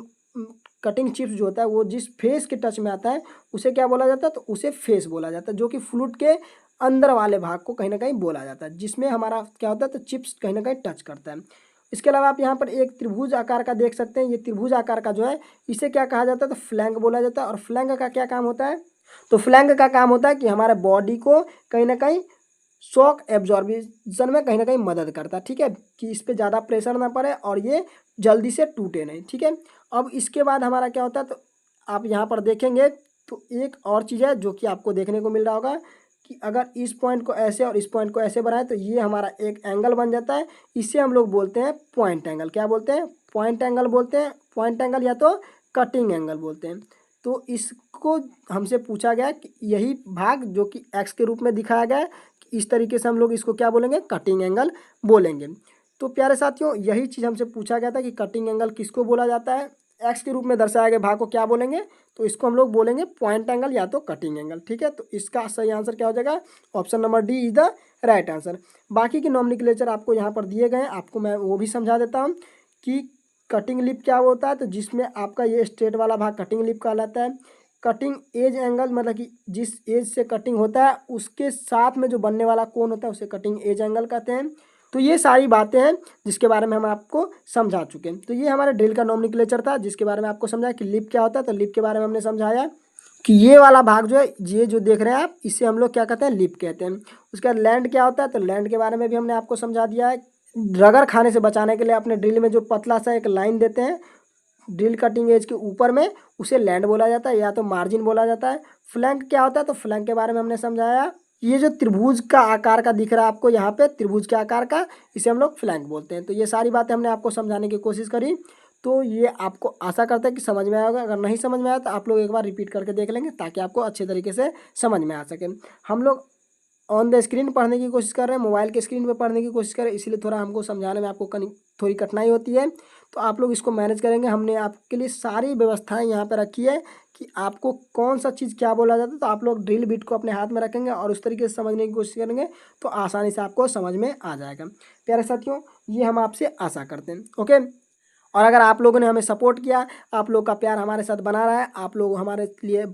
कटिंग चिप्स जो होता है वो जिस फेस के टच में आता है उसे क्या बोला जाता है, तो उसे फेस बोला जाता है, जो कि फ्लूइड के अंदर वाले भाग को कहीं ना कहीं बोला जाता है, जिसमें हमारा क्या होता है, तो चिप्स कहीं ना कहीं टच करता है। इसके अलावा आप यहाँ पर एक त्रिभुज आकार का देख सकते हैं। ये त्रिभुज आकार का जो है इसे क्या कहा जाता है, तो फ्लैंक बोला जाता है। और फ्लैंक का क्या काम होता है, तो फ्लैंक का काम होता है कि हमारे बॉडी को कहीं ना कहीं शॉक एब्जॉर्बिशन में कहीं ना कहीं मदद करता है। ठीक है, कि इस पर ज़्यादा प्रेशर ना पड़े और ये जल्दी से टूटे नहीं। ठीक है, अब इसके बाद हमारा क्या होता है, तो आप यहाँ पर देखेंगे तो एक और चीज़ है जो कि आपको देखने को मिल रहा होगा कि अगर इस पॉइंट को ऐसे और इस पॉइंट को ऐसे बनाए तो ये हमारा एक एंगल बन जाता है। इसे हम लोग बोलते हैं पॉइंट एंगल। क्या बोलते हैं? पॉइंट एंगल बोलते हैं। पॉइंट एंगल या तो कटिंग एंगल बोलते हैं। तो इसको हमसे पूछा गया कि यही भाग जो कि एक्स के रूप में दिखाया गया है, इस तरीके से हम लोग इसको क्या बोलेंगे? कटिंग एंगल बोलेंगे। तो प्यारे साथियों, यही चीज़ हमसे पूछा गया था कि कटिंग एंगल किसको बोला जाता है, एक्स के रूप में दर्शाए गए भाग को क्या बोलेंगे? तो इसको हम लोग बोलेंगे पॉइंट एंगल या तो कटिंग एंगल। ठीक है, तो इसका सही आंसर क्या हो जाएगा? Option number D is the right answer. बाकी के नॉमेनक्लेचर आपको यहाँ पर दिए गए हैं, आपको मैं वो भी समझा देता हूँ कि कटिंग लिप क्या होता है। तो जिसमें आपका ये स्ट्रेट वाला भाग कटिंग लिप कहलाता है। कटिंग एज एंगल मतलब कि जिस एज से कटिंग होता है उसके साथ में जो बनने वाला कोण होता है उसे कटिंग एज एंगल कहते हैं। तो ये सारी बातें हैं जिसके बारे में हम आपको समझा चुके हैं। तो ये हमारे ड्रिल का नॉमेनक्लेचर था जिसके बारे में आपको समझाया कि लिप क्या होता है। तो लिप के बारे में हमने समझाया कि ये वाला भाग जो है, ये जो देख रहे हैं आप, इसे हम लोग क्या कहते हैं? लिप कहते हैं। उसके बाद लैंड क्या होता है? तो लैंड के बारे में भी हमने आपको समझा दिया है। रगड़ खाने से बचाने के लिए अपने ड्रिल में जो पतला सा एक लाइन देते हैं ड्रिल कटिंग एज के ऊपर में, उसे लैंड बोला जाता है या तो मार्जिन बोला जाता है। फ्लैंक क्या होता है? तो फ्लैंक के बारे में हमने समझाया। ये जो त्रिभुज का आकार का दिख रहा है आपको यहाँ पे, त्रिभुज के आकार का, इसे हम लोग फ्लैंक बोलते हैं। तो ये सारी बातें हमने आपको समझाने की कोशिश करी। तो ये आपको आशा करते हैं कि समझ में आया होगा। अगर नहीं समझ में आया तो आप लोग एक बार रिपीट करके देख लेंगे ताकि आपको अच्छे तरीके से समझ में आ सके। हम लोग ऑन द स्क्रीन पढ़ने की कोशिश कर रहे हैं, मोबाइल के स्क्रीन पे पढ़ने की कोशिश कर रहे हैं, इसीलिए थोड़ा हमको समझाने में आपको थोड़ी कठिनाई होती है। तो आप लोग इसको मैनेज करेंगे। हमने आपके लिए सारी व्यवस्थाएं यहाँ पे रखी है कि आपको कौन सा चीज़ क्या बोला जाता है। तो आप लोग ड्रिल बिट को अपने हाथ में रखेंगे और उस तरीके से समझने की कोशिश करेंगे तो आसानी से आपको समझ में आ जाएगा। प्यारे साथियों, ये हम आपसे आशा करते हैं। ओके, और अगर आप लोगों ने हमें सपोर्ट किया, आप लोग का प्यार हमारे साथ बना रहा है, आप लोग हमारे लिए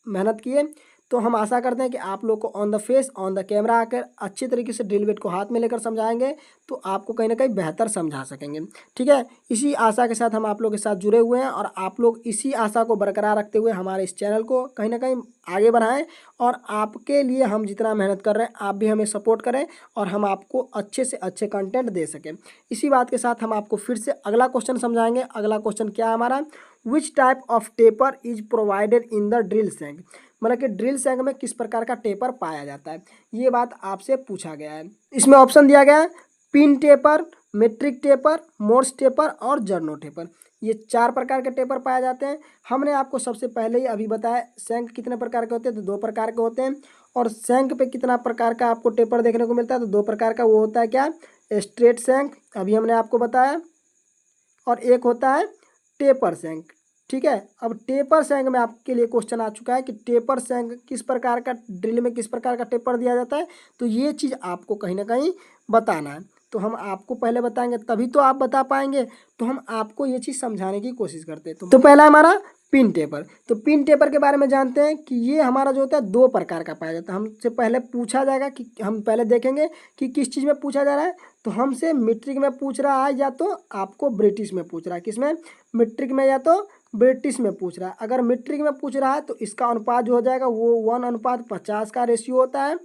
मेहनत किए, तो हम आशा करते हैं कि आप लोग को on the face on the camera आकर अच्छी तरीके से ड्रिल बिट को हाथ में लेकर समझाएंगे तो आपको कहीं ना कहीं बेहतर समझा सकेंगे। ठीक है, इसी आशा के साथ हम आप लोग के साथ जुड़े हुए हैं और आप लोग इसी आशा को बरकरार रखते हुए हमारे इस चैनल को कहीं ना कहीं आगे बढ़ाएं। और आपके लिए हम जितना मेहनत कर रहे हैं आप भी हमें सपोर्ट करें और हम आपको अच्छे से अच्छे कंटेंट दे सकें। इसी बात के साथ हम आपको फिर से अगला क्वेश्चन समझाएंगे। अगला क्वेश्चन क्या है हमारा? Which type of taper is provided in the drill shank? मतलब कि ड्रिल सैंक में किस प्रकार का टेपर पाया जाता है, ये बात आपसे पूछा गया है। इसमें ऑप्शन दिया गया है pin taper, metric taper, morse taper और जर्नो टेपर। ये 4 प्रकार के टेपर पाए जाते हैं। हमने आपको सबसे पहले ही अभी बताया सैंक कितने प्रकार के होते हैं, तो 2 प्रकार के होते हैं। और सैंक पे कितना प्रकार का आपको टेपर देखने को मिलता है, तो 2 प्रकार का। वो होता है क्या? स्ट्रेट सैंक, अभी हमने आपको बताया, और एक होता है टेपर सैंक। ठीक है, अब टेपर सैंक में आपके लिए क्वेश्चन आ चुका है कि टेपर सैंक किस प्रकार का, ड्रिल में किस प्रकार का टेपर दिया जाता है। तो ये चीज़ आपको कहीं ना कहीं बताना है। तो हम आपको पहले बताएंगे तभी तो आप बता पाएंगे। तो हम आपको ये चीज़ समझाने की कोशिश करते हैं। तो पहला हमारा पिन टेपर। तो पिन टेपर के बारे में जानते हैं कि ये हमारा जो होता है 2 प्रकार का पाया जाता है। हमसे पहले पूछा जाएगा कि हम पहले देखेंगे कि किस चीज़ में पूछा जा रहा है। तो हमसे मीट्रिक में पूछ रहा है या तो आपको ब्रिटिश में पूछ रहा है। किसमें? मीट्रिक में या तो ब्रिटिश में पूछ रहा है। अगर मीट्रिक में पूछ रहा है तो इसका अनुपात जो हो जाएगा वो 1:50 का रेशियो होता है।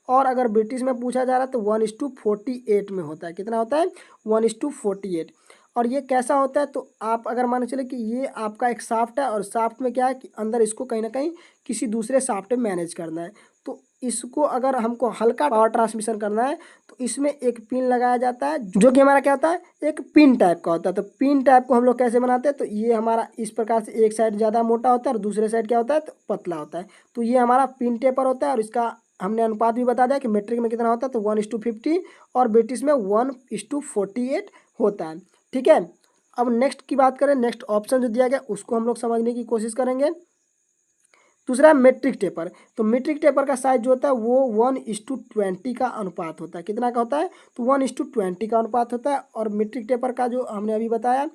और अगर ब्रिटिश में पूछा जा रहा है तो 1:48 में होता है। कितना होता है? 1:48। और ये कैसा होता है? तो आप अगर मान चले कि ये आपका एक शाफ्ट है और शाफ्ट में क्या है कि अंदर इसको कहीं ना कहीं किसी दूसरे शाफ्ट में मैनेज करना है। तो इसको अगर हमको हल्का पावर ट्रांसमिशन करना है तो इसमें एक पिन लगाया जाता है जो कि हमारा क्या होता है? एक पिन टाइप का होता है। तो पिन टाइप को हम लोग कैसे बनाते हैं? तो ये हमारा इस प्रकार से एक साइड ज़्यादा मोटा होता है और दूसरे साइड क्या होता है? तो पतला होता है। तो ये हमारा पिन टेपर होता है। और इसका हमने अनुपात भी बता दिया कि मीट्रिक में कितना होता है, तो 1:50 और ब्रिटिश में 1:48 होता है। ठीक है, अब नेक्स्ट की बात करें, नेक्स्ट ऑप्शन जो दिया गया उसको हम लोग समझने की कोशिश करेंगे। दूसरा है मेट्रिक टेपर। तो मेट्रिक टेपर का साइज जो होता है वो 1:20 का अनुपात होता है। कितना का होता है? तो 1:20 का अनुपात होता है। और मेट्रिक टेपर का जो हमने अभी बताया,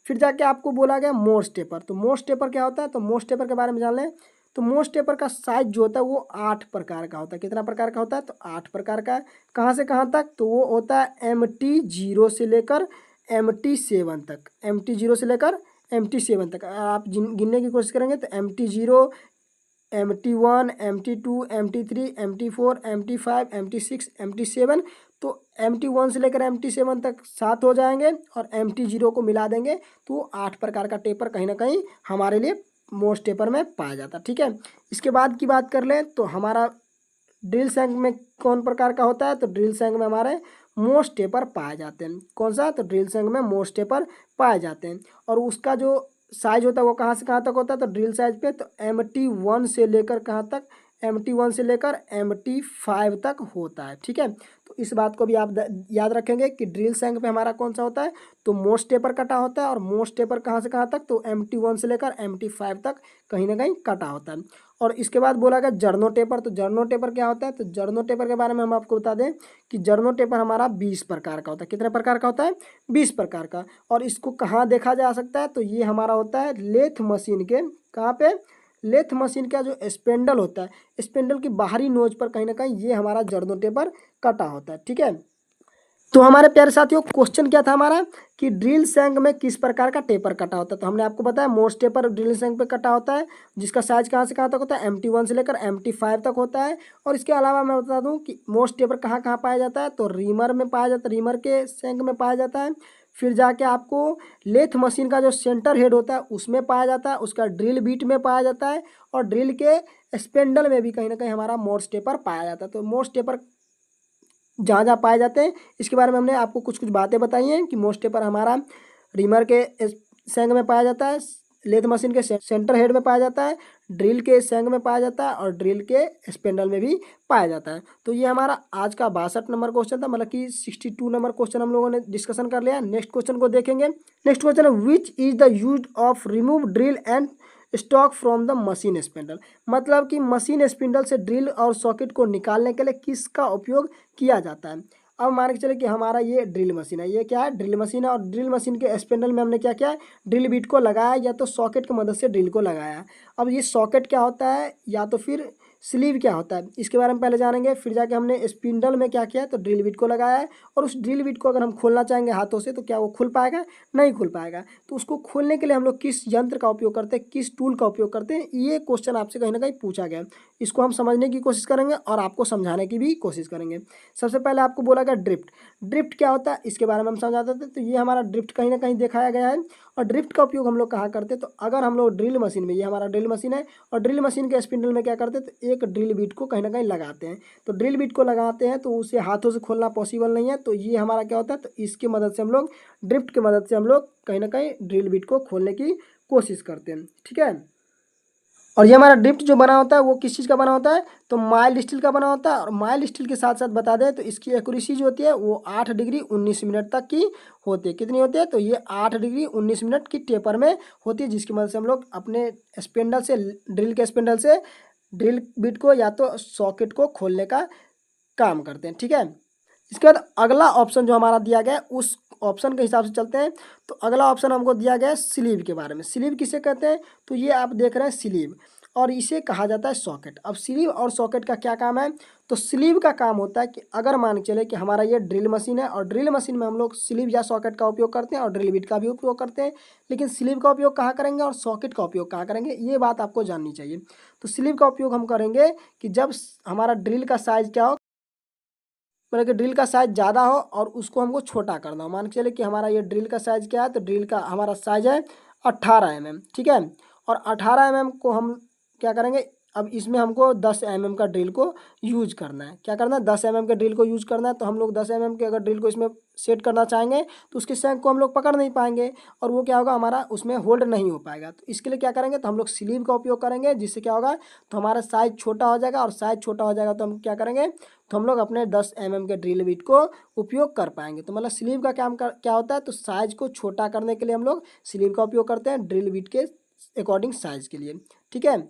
फिर जाके आपको बोला गया मोर्स टेपर। तो मोर्स टेपर क्या होता है? तो मोर्स टेपर के बारे में जान लें। तो मोर्स टेपर का साइज जो होता है वो 8 प्रकार का होता है। कितना प्रकार का होता है? तो 8 प्रकार का। कहाँ से कहाँ तक? तो वो होता है MT0 से लेकर MT7 तक। MT0 से लेकर MT7 तक आप गिनने की कोशिश करेंगे तो MT0, MT1, MT2, MT3, MT4, MT5, MT6, MT7। तो MT1 से लेकर MT7 तक 7 हो जाएंगे और MT0 को मिला देंगे तो 8 प्रकार का टेपर कहीं ना कहीं हमारे लिए मोस्ट टेपर में पाया जाता है। ठीक है, इसके बाद की बात कर लें तो हमारा ड्रिल शैंक में कौन प्रकार का होता है, तो ड्रिल शैंक में हमारे मोस्ट टेपर पाए जाते हैं। कौन सा, तो ड्रिल शैंक में मोस्ट टेपर पाए जाते हैं। और उसका जो साइज होता है वो कहाँ से कहाँ तक होता है, तो ड्रिल साइज पे तो MT1 से लेकर कहाँ तक, MT1 से लेकर MT5 तक होता है। ठीक है, तो इस बात को भी आप याद रखेंगे कि ड्रिल शैंक पे हमारा कौन सा होता है, तो मोस्ट टेपर कटा होता है। और मोस्ट टेपर कहाँ से कहाँ तक, तो MT1 से लेकर MT5 तक कहीं ना कहीं कटा होता है। और इसके बाद बोला गया जर्नो टेपर। तो जर्नो टेपर क्या होता है, तो जर्नो टेपर के बारे में हम आपको बता दें कि जर्नो टेपर हमारा 20 प्रकार का होता है। कितने प्रकार का होता है, 20 प्रकार का। और इसको कहाँ देखा जा सकता है, तो ये हमारा होता है लेथ मशीन के, कहाँ पे, लेथ मशीन का जो स्पेंडल होता है, स्पेंडल की बाहरी नोज पर कहीं ना कहीं ये हमारा जर्नो टेपर कटा होता है। ठीक है, तो हमारे प्यारे साथियों क्वेश्चन क्या था हमारा कि ड्रिल शैंक में किस प्रकार का टेपर कटा होता है। तो हमने आपको बताया मोस्ट टेपर ड्रिल शैंक पे कटा होता है, जिसका साइज कहाँ से कहाँ तक होता है, MT1 से लेकर MT5 तक होता है। और इसके अलावा मैं बता दूं कि मोस्ट टेपर कहाँ कहाँ पाया जाता है, तो रीमर में पाया जाता है, रीमर के शैंक में पाया जाता है। फिर जाके आपको लेथ मशीन का जो सेंटर हेड होता है उसमें पाया जाता है, उसका ड्रिल बीट में पाया जाता है, और ड्रिल के स्पेंडल में भी कहीं ना कहीं हमारा मोस्ट टेपर पाया जाता है। तो मोस्ट टेपर जहाँ जहाँ पाए जाते हैं इसके बारे में हमने आपको कुछ कुछ बातें बताई हैं कि मोस्ट टेपर हमारा रीमर के सेंग में पाया जाता है, लेथ मशीन के सेंटर हेड में पाया जाता है, ड्रिल के सेंग में पाया जाता है, और ड्रिल के स्पेंडल में भी पाया जाता है। तो ये हमारा आज का 62 नंबर क्वेश्चन था, मतलब कि 62 नंबर क्वेश्चन हम लोगों ने डिस्कशन कर लिया। नेक्स्ट क्वेश्चन को देखेंगे। नेक्स्ट क्वेश्चन है which is the use of remove drill and stock from the machine spindle. मतलब कि मशीन स्पिंडल से ड्रिल और सॉकेट को निकालने के लिए किसका उपयोग किया जाता है। अब मान के चले कि हमारा ये ड्रिल मशीन है, ये क्या है, ड्रिल मशीन है। और ड्रिल मशीन के स्पिंडल में हमने क्या किया है, ड्रिल बीट को लगाया या तो सॉकेट की मदद से ड्रिल को लगाया। अब ये सॉकेट क्या होता है या तो फिर स्लीव क्या होता है, इसके बारे में पहले जानेंगे। फिर जाके हमने स्पिंडल में क्या किया है, तो ड्रिल बीट को लगाया है। और उस ड्रिल बीट को अगर हम खोलना चाहेंगे हाथों से तो क्या वो खुल पाएगा, नहीं खुल पाएगा। तो उसको खोलने के लिए हम लोग किस यंत्र का उपयोग करते हैं, किस टूल का उपयोग करते हैं, ये क्वेश्चन आपसे कहीं ना कहीं पूछा गया है। इसको हम समझने की कोशिश करेंगे और आपको समझाने की भी कोशिश करेंगे। सबसे पहले आपको बोला गया ड्रिफ्ट। ड्रिफ्ट क्या होता है इसके बारे में हम समझाते थे। तो ये हमारा ड्रिफ्ट कहीं ना कहीं दिखाया गया है। और ड्रिफ्ट का उपयोग हम लोग कहाँ करते हैं, तो अगर हम लोग ड्रिल मशीन में, ये हमारा ड्रिल मशीन है, और ड्रिल मशीन के स्पिंडल में क्या करते हैं, तो एक ड्रिल बीट को कहीं ना कहीं लगाते हैं। तो ड्रिल बीट को लगाते हैं तो उसे हाथों से खोलना पॉसिबल नहीं है। तो ये हमारा क्या होता है, तो इसकी मदद से हम लोग, ड्रिफ्ट की मदद से हम लोग कहीं ना कहीं ड्रिल बीट को खोलने की कोशिश करते हैं। ठीक है, और ये हमारा ड्रिफ्ट जो बना होता है वो किस चीज़ का बना होता है, तो माइल्ड स्टील का बना होता है। और माइल्ड स्टील के साथ साथ बता दें तो इसकी एक्यूरेसी जो होती है वो 8 डिग्री 19 मिनट तक की होती है। कितनी होती है, तो ये 8 डिग्री 19 मिनट की टेपर में होती है, जिसकी मदद से हम लोग अपने स्पेंडल से, ड्रिल के स्पेंडल से ड्रिल बिट को या तो सॉकेट को खोलने का काम करते हैं। ठीक है, इसके बाद अगला ऑप्शन जो हमारा दिया गया है उस ऑप्शन के हिसाब से चलते हैं। तो अगला ऑप्शन हमको दिया गया है स्लीव के बारे में। स्लीव किसे कहते हैं, तो ये आप देख रहे हैं स्लीव, और इसे कहा जाता है सॉकेट। अब स्लीव और सॉकेट का क्या काम है, तो स्लीव का काम होता है कि अगर मान के चले कि हमारा ये ड्रिल मशीन है, और ड्रिल मशीन में हम लोग स्लीव या सॉकेट का उपयोग करते हैं और ड्रिल बिट का भी उपयोग करते हैं। लेकिन स्लीव का उपयोग कहाँ करेंगे और सॉकेट का उपयोग कहाँ करेंगे, ये बात आपको जाननी चाहिए। तो स्लीव का उपयोग हम करेंगे कि जब हमारा ड्रिल का साइज क्या हो, मतलब कि ड्रिल का साइज ज़्यादा हो और उसको हमको छोटा करना हो। मान के चले कि हमारा ये ड्रिल का साइज क्या है, तो ड्रिल का हमारा साइज है 18 mm। ठीक है, और 18 mm को हम क्या करेंगे, अब इसमें हमको 10 mm का ड्रिल को यूज करना है। क्या करना है, 10 mm के ड्रिल को यूज करना है। तो हम लोग 10 mm के अगर ड्रिल को इसमें सेट करना चाहेंगे तो उसके सैंक को हम लोग पकड़ नहीं पाएंगे, और वो क्या होगा, हमारा उसमें होल्ड नहीं हो पाएगा। तो इसके लिए क्या करेंगे, तो हम लोग स्लीव का उपयोग करेंगे, जिससे क्या होगा, तो हमारा साइज छोटा हो जाएगा। और साइज छोटा हो जाएगा तो हम क्या करेंगे, तो हम लोग अपने 10 mm के ड्रिल बिट को उपयोग कर पाएंगे। तो मतलब स्लीव का काम क्या होता है, तो साइज को छोटा करने के लिए हम लोग स्लीव का उपयोग करते हैं ड्रिल बिट के अकॉर्डिंग साइज के लिए। ठीक है,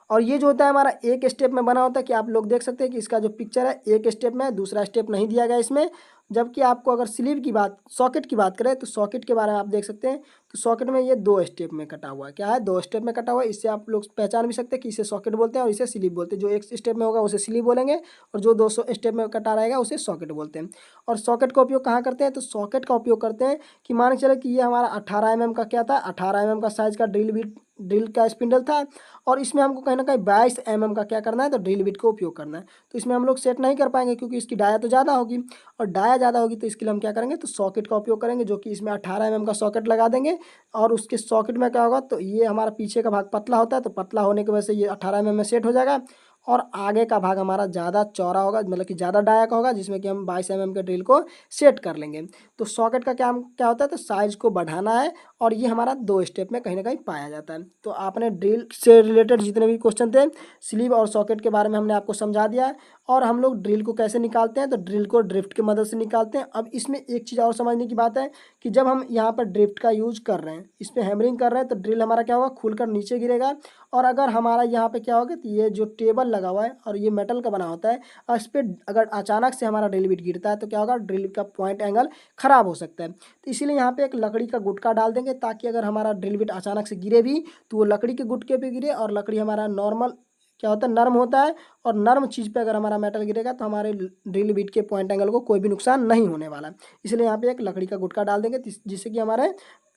और ये जो होता है हमारा एक स्टेप में बना होता है, कि आप लोग देख सकते हैं कि इसका जो पिक्चर है एक स्टेप में है, दूसरा स्टेप नहीं दिया गया इसमें। जबकि आपको अगर स्लीव की बात, सॉकेट की बात करें तो सॉकेट के बारे में आप देख सकते हैं, तो सॉकेट में ये 2 स्टेप में कटा हुआ है। क्या है, 2 स्टेप में कटा हुआ है। इससे आप लोग पहचान भी सकते हैं कि इसे सॉकेट बोलते हैं और इसे स्लीव बोलते हैं। जो एक स्टेप में होगा उसे स्लीव बोलेंगे, और जो 200 स्टेप में कटा रहेगा उसे सॉकेट बोलते हैं। और सॉकेट का उपयोग कहाँ करते हैं, तो सॉकेट का उपयोग करते हैं कि मान के चले कि ये हमारा 18 mm का क्या था, 18 mm का साइज का ड्रिल का स्पिंडल था, और इसमें हमको कहीं ना कहीं 22 mm का क्या करना है, तो ड्रिल बिट को उपयोग करना है। तो इसमें हम लोग सेट नहीं कर पाएंगे क्योंकि इसकी डाया तो ज़्यादा होगी, और डाया ज़्यादा होगी तो इसके लिए हम क्या करेंगे, तो सॉकेट का उपयोग करेंगे, जो कि इसमें 18 mm का सॉकेट लगा देंगे। और उसके सॉकेट में क्या होगा, तो ये हमारा पीछे का भाग पतला होता है, तो पतला होने की वजह से ये 18 mm में सेट हो जाएगा। और आगे का भाग हमारा ज़्यादा चौड़ा होगा, मतलब कि ज़्यादा डाया का होगा, जिसमें कि हम 22 mm के ड्रिल को सेट कर लेंगे। तो सॉकेट का क्या होता है, तो साइज को बढ़ाना है, और ये हमारा 2 स्टेप में कहीं ना कहीं पाया जाता है। तो आपने ड्रिल से रिलेटेड जितने भी क्वेश्चन थे, स्लीव और सॉकेट के बारे में हमने आपको समझा दिया है। और हम लोग ड्रिल को कैसे निकालते हैं, तो ड्रिल को ड्रिफ्ट की मदद से निकालते हैं। अब इसमें एक चीज़ और समझने की बात है कि जब हम यहाँ पर ड्रिफ्ट का यूज कर रहे हैं, इस पर हैमरिंग कर रहे हैं, तो ड्रिल हमारा क्या होगा, खुलकर नीचे गिरेगा। और अगर हमारा यहाँ पे क्या होगा, तो ये जो टेबल लगा हुआ है और ये मेटल का बना होता है, और इस पर अगर अचानक से हमारा ड्रिल बिट गिरता है तो क्या होगा, ड्रिल का पॉइंट एंगल खराब हो सकता है। तो इसीलिए यहाँ पे एक लकड़ी का गुटका डाल देंगे, ताकि अगर हमारा ड्रिल बिट अचानक से गिरे भी तो वो लकड़ी के गुटके पे गिरे, और लकड़ी हमारा नॉर्मल क्या होता है, नर्म होता है। और नर्म चीज़ पे अगर हमारा मेटल गिरेगा तो हमारे ड्रिल बिट के पॉइंट एंगल को कोई भी नुकसान नहीं होने वाला है। इसलिए यहाँ पे एक लकड़ी का गुटका डाल देंगे, जिससे कि हमारे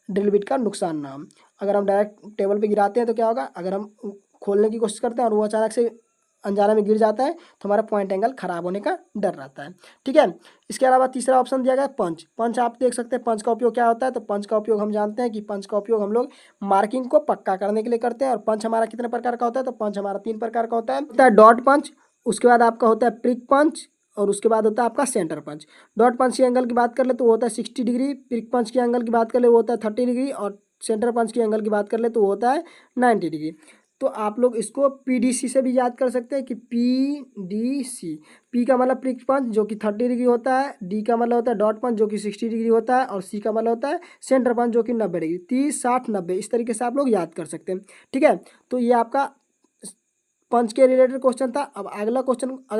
ड्रिल बिट का नुकसान ना हो। अगर हम डायरेक्ट टेबल पे गिराते हैं तो क्या होगा, अगर हम खोलने की कोशिश करते हैं और वो अचानक से अनजाने में गिर जाता है तो हमारा पॉइंट एंगल खराब होने का डर रहता है। ठीक है। इसके अलावा तीसरा ऑप्शन दिया गया है पंच। पंच आप देख सकते हैं पंच का उपयोग क्या होता है, तो पंच का उपयोग हम जानते हैं कि पंच का उपयोग हम लोग मार्किंग को पक्का करने के लिए करते हैं। और पंच हमारा कितने प्रकार का होता है, तो पंच हमारा 3 प्रकार का होता है डॉट पंच, उसके बाद आपका होता है प्रिक पंच, और उसके बाद होता है आपका सेंटर पंच। डॉट पंच के एंगल की बात कर ले तो वो होता है 60 डिग्री, प्रिक पंच के एंगल की बात कर ले वो होता है 30 डिग्री, और सेंटर पंच के एंगल की बात कर ले तो वो होता है 90 डिग्री। तो आप लोग इसको पीडीसी से भी याद कर सकते हैं कि पीडीसी, पी का मतलब प्रिक पंच जो कि 30 डिग्री होता है, डी का मतलब होता है डॉट पंच जो कि 60 डिग्री होता है, और सी का मतलब होता है सेंटर पंच जो कि 90 डिग्री, 30 60 90 इस तरीके से आप लोग याद कर सकते हैं। ठीक है। तो ये आपका पंच के रिलेटेड क्वेश्चन था। अब अगला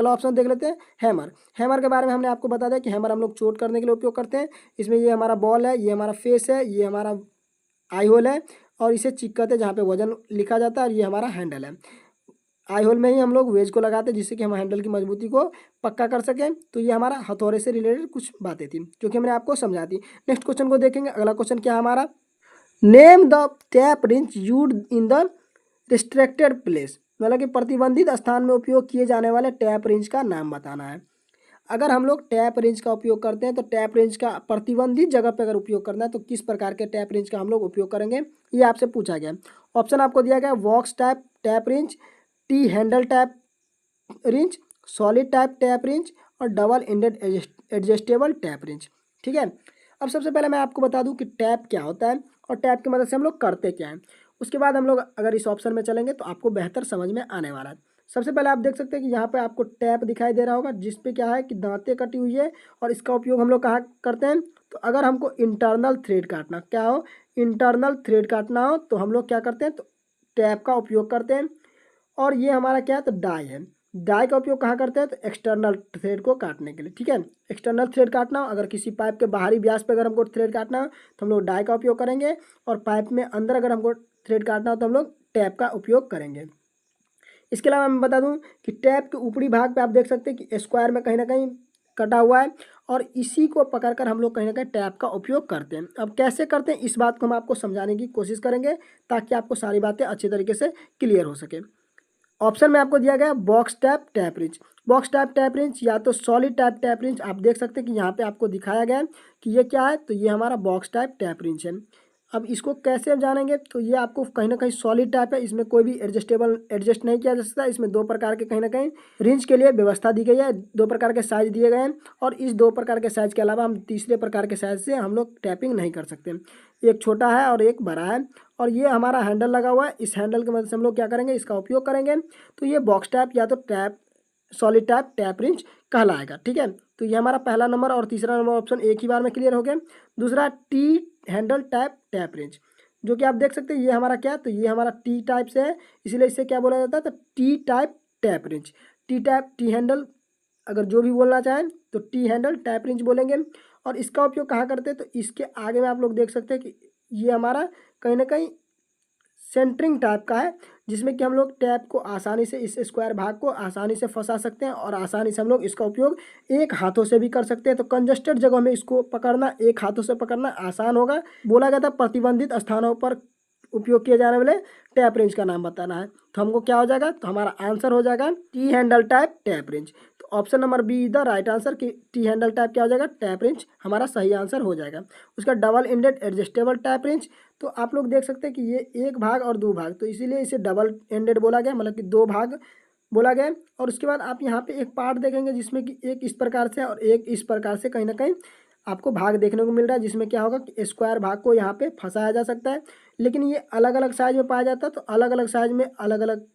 ऑप्शन देख लेते हैं, हैमर। हैमर के बारे में हमने आपको बता दिया कि हैमर हम लोग चोट करने के लिए उपयोग करते हैं। इसमें ये हमारा बॉल है, ये हमारा फेस है, ये हमारा आई होल है, और इसे चिक कहते हैं जहाँ पे वजन लिखा जाता है, और ये हमारा हैंडल है। आई होल में ही हम लोग वेज को लगाते हैं, जिससे कि हम हैंडल की मजबूती को पक्का कर सकें। तो ये हमारा हथौड़े से रिलेटेड कुछ बातें थी जो कि हमने आपको समझा दी। नेक्स्ट क्वेश्चन को देखेंगे। अगला क्वेश्चन क्या है हमारा, name the tap wrench used in the restricted place, मतलब कि प्रतिबंधित स्थान में उपयोग किए जाने वाले टैप रिंच का नाम बताना है। अगर हम लोग टैप रेंज का उपयोग करते हैं तो टैप रेंज का प्रतिबंधित जगह पे अगर उपयोग करना है तो किस प्रकार के टैप रेंज का हम लोग उपयोग करेंगे, ये आपसे पूछा गया। ऑप्शन आपको दिया गया box type tap wrench, T handle tap wrench, solid type tap wrench, और double ended adjustable tap wrench. ठीक है। अब सबसे पहले मैं आपको बता दूं कि टैप क्या होता है और टैप की मदद से हम लोग करते क्या हैं। उसके बाद हम लोग अगर इस ऑप्शन में चलेंगे तो आपको बेहतर समझ में आने वाला है। सबसे पहले आप देख सकते हैं कि यहाँ पे आपको टैप दिखाई दे रहा होगा, जिस पे क्या है कि दांतें कटी हुई है, और इसका उपयोग हम लोग कहाँ करते हैं, तो अगर हमको इंटरनल थ्रेड काटना क्या हो, इंटरनल थ्रेड काटना हो तो हम लोग क्या करते हैं, तो टैप का उपयोग करते हैं। और ये हमारा क्या है, तो डाई है। डाई का उपयोग कहाँ करते हैं, तो एक्सटर्नल थ्रेड को काटने के लिए। ठीक है। एक्सटर्नल थ्रेड काटना हो, अगर किसी पाइप के बाहरी व्यास पे अगर हमको थ्रेड काटना हो तो हम लोग डाई का उपयोग करेंगे, और पाइप में अंदर अगर हमको थ्रेड काटना हो तो हम लोग टैप का उपयोग करेंगे। इसके अलावा मैं बता दूं कि टैप के ऊपरी भाग पे आप देख सकते हैं कि स्क्वायर में कहीं ना कहीं कटा हुआ है, और इसी को पकड़कर हम लोग कहीं ना कहीं टैप का उपयोग करते हैं। अब कैसे करते हैं इस बात को हम आपको समझाने की कोशिश करेंगे, ताकि आपको सारी बातें अच्छी तरीके से क्लियर हो सके। ऑप्शन में आपको दिया गया box tap tap wrench. Box tap tap wrench या तो सॉलिड टैप टैप रिंच, आप देख सकते हैं कि यहाँ पे आपको दिखाया गया है कि ये क्या है, तो ये हमारा बॉक्स टैप टैप रिंच है। अब इसको कैसे हम जानेंगे, तो ये आपको कहीं ना कहीं सॉलिड टाइप है, इसमें कोई भी एडजस्ट नहीं किया जा सकता। इसमें 2 प्रकार के कहीं ना कहीं रिंच के लिए व्यवस्था दी गई है, 2 प्रकार के साइज दिए गए हैं, और इस 2 प्रकार के साइज के अलावा हम तीसरे प्रकार के साइज से हम लोग टैपिंग नहीं कर सकते। एक छोटा है और एक बड़ा है, और ये हमारा हैंडल लगा हुआ है, इस हैंडल की मदद से हम लोग क्या करेंगे, इसका उपयोग करेंगे। तो ये बॉक्स टैप या तो tap solid tap tap wrench कहलाएगा। ठीक है। तो ये हमारा पहला नंबर और तीसरा नंबर ऑप्शन एक ही बार में क्लियर हो गया। दूसरा T handle tap tap wrench, जो कि आप देख सकते हैं ये हमारा क्या है, तो ये हमारा टी टाइप से है, इसलिए इसे क्या बोला जाता है, तो T type tap wrench. T type T handle अगर जो भी बोलना चाहें तो टी हैंडल टैप रिंच बोलेंगे। और इसका उपयोग कहाँ करते हैं, तो इसके आगे में आप लोग देख सकते हैं कि ये हमारा कहीं ना कहीं सेंटरिंग टाइप का है, जिसमें कि हम लोग टैप को आसानी से इस स्क्वायर भाग को आसानी से फंसा सकते हैं, और आसानी से हम लोग इसका उपयोग एक हाथों से भी कर सकते हैं। तो कंजस्टेड जगह में इसको पकड़ना, एक हाथों से पकड़ना आसान होगा। बोला गया था प्रतिबंधित स्थानों पर उपयोग किए जाने वाले टैप रेंज का नाम बताना है, तो हमको क्या हो जाएगा, तो हमारा आंसर हो जाएगा T handle type tap wrench. तो option number B the right answer कि टी हैंडल टाइप क्या हो जाएगा, टैप रेंज हमारा सही आंसर हो जाएगा। उसका double ended adjustable tap wrench, तो आप लोग देख सकते हैं कि ये एक भाग और 2 भाग, तो इसीलिए इसे डबल एंडेड बोला गया, मतलब कि 2 भाग बोला गया है। और उसके बाद आप यहाँ पे एक पार्ट देखेंगे जिसमें कि एक इस प्रकार से और एक इस प्रकार से कहीं ना कहीं आपको भाग देखने को मिल रहा है, जिसमें क्या होगा कि स्क्वायर भाग को यहाँ पे फंसाया जा सकता है। लेकिन ये अलग अलग साइज में पाया जाता है, तो अलग अलग साइज में अलग अलग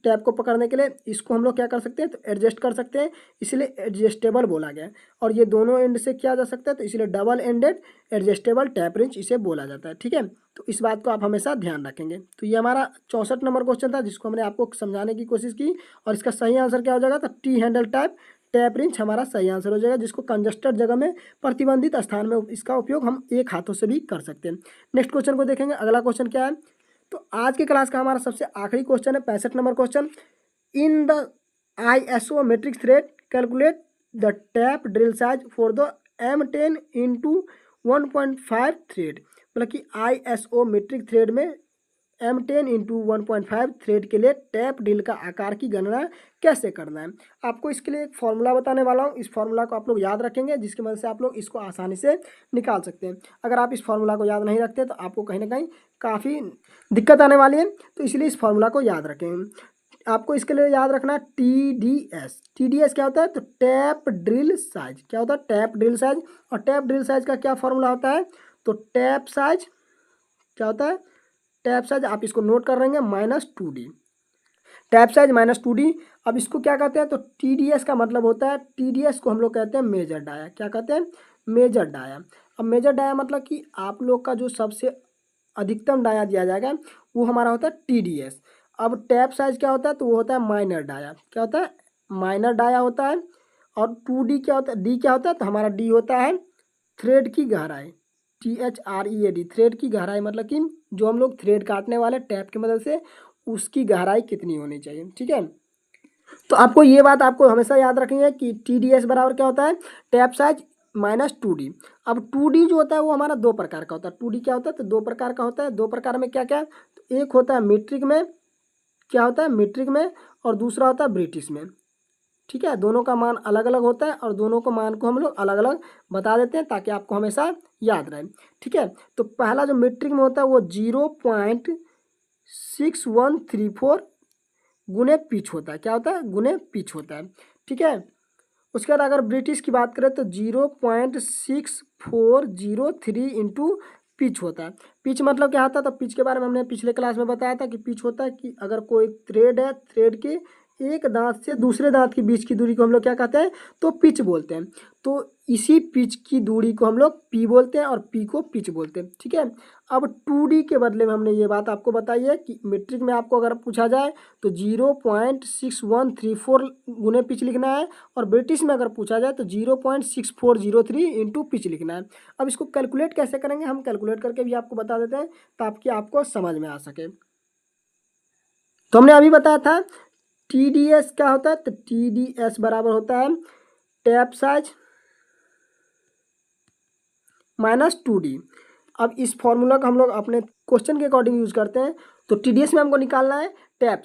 टैप को पकड़ने के लिए इसको हम लोग क्या कर सकते हैं, तो एडजस्ट कर सकते हैं, इसलिए एडजस्टेबल बोला गया है। और ये दोनों एंड से किया जा सकता है, तो इसलिए double ended adjustable tap wrench इसे बोला जाता है। ठीक है, तो इस बात को आप हमेशा ध्यान रखेंगे। तो ये हमारा 64 नंबर क्वेश्चन था, जिसको हमने आपको समझाने की कोशिश की। और इसका सही आंसर क्या हो जाएगा, तो T handle type tap wrench हमारा सही आंसर हो जाएगा, जिसको कंजस्टेड जगह में प्रतिबंधित स्थान में इसका उपयोग हम एक हाथों से भी कर सकते हैं। नेक्स्ट क्वेश्चन को देखेंगे। अगला क्वेश्चन क्या है, तो आज के क्लास का हमारा सबसे आखिरी क्वेश्चन है 65 number question. In the ISO metric thread calculate the tap drill size for the M10 into 1.5 thread. मतलब कि ISO मेट्रिक थ्रेड में M10 into 1.5 थ्रेड के लिए टैप ड्रिल का आकार की गणना कैसे करना है। आपको इसके लिए एक फॉर्मूला बताने वाला हूँ। इस फॉर्मूला को आप लोग याद रखेंगे, जिसकी मदद से आप लोग इसको आसानी से निकाल सकते हैं। अगर आप इस फॉर्मूला को याद नहीं रखते तो आपको कहीं ना कहीं काफ़ी दिक्कत आने वाली है, तो इसलिए इस फॉर्मूला को याद रखें। आपको इसके लिए याद रखना है TDS। TDS क्या होता है, तो टैप ड्रिल साइज। क्या होता है, टैप ड्रिल साइज। और टैप ड्रिल साइज का क्या फॉर्मूला होता है, तो टैप साइज क्या होता है, टैप साइज आप इसको नोट कर लेंगे -2D। Tap size -2D। अब इसको क्या कहते हैं, तो TDS का मतलब होता है, TDS को हम लोग कहते हैं मेजर डाया। क्या कहते हैं, मेजर डाया। अब मेजर डाया मतलब कि आप लोग का जो सबसे अधिकतम डाया दिया जाएगा वो हमारा होता है TDS। अब टैप साइज क्या होता है, तो वो होता है माइनर डाया। क्या होता है, माइनर डाया होता है। और 2D क्या होता है, D क्या होता है, तो हमारा D होता है थ्रेड की गहराई। THREAD, थ्रेड की गहराई, मतलब कि जो हम लोग थ्रेड काटने वाले टैप की मदद से उसकी गहराई कितनी होनी चाहिए। ठीक है, तो आपको ये बात आपको हमेशा याद रखनी है कि TDS बराबर क्या होता है, टैप साइज -2D। अब 2D जो होता है वो हमारा दो प्रकार का होता है। 2D क्या होता है, तो दो प्रकार का होता है। दो प्रकार में क्या क्या, तो एक होता है मीट्रिक में, क्या होता है मीट्रिक में, और दूसरा होता है ब्रिटिश में। ठीक है, दोनों का मान अलग अलग होता है और दोनों को मान को हम लोग अलग अलग बता देते हैं ताकि आपको हमेशा याद रहे। ठीक है, तो पहला जो मीट्रिक में होता है वो 0.6134 गुने पिच होता है। क्या होता है, गुने पिच होता है। ठीक है, उसके बाद अगर ब्रिटिश की बात करें तो 0.6403 इंटू पिच होता है। पिच मतलब क्या होता है, तो पिच के बारे में हमने पिछले क्लास में बताया था कि पिच होता है कि अगर कोई थ्रेड है, थ्रेड के एक दांत से दूसरे दांत के बीच की दूरी को हम लोग क्या कहते हैं, तो पिच बोलते हैं। तो इसी पिच की दूरी को हम लोग पी बोलते हैं और पी को पिच बोलते हैं। ठीक है, अब 2D के बदले में हमने ये बात आपको बताई है कि मीट्रिक में आपको अगर पूछा जाए तो 0.6134 गुने पिच लिखना है, और ब्रिटिश में अगर पूछा जाए तो 0.6403 इंटू पिच लिखना है। अब इसको कैलकुलेट कैसे करेंगे, हम कैलकुलेट करके भी आपको बता देते हैं ताकि आपको समझ में आ सके। तो हमने अभी बताया था TDS क्या होता है, तो TDS बराबर होता है टैप साइज -2D। अब इस फॉर्मूला को हम लोग अपने क्वेश्चन के अकॉर्डिंग यूज करते हैं। तो TDS में हमको निकालना है टैप।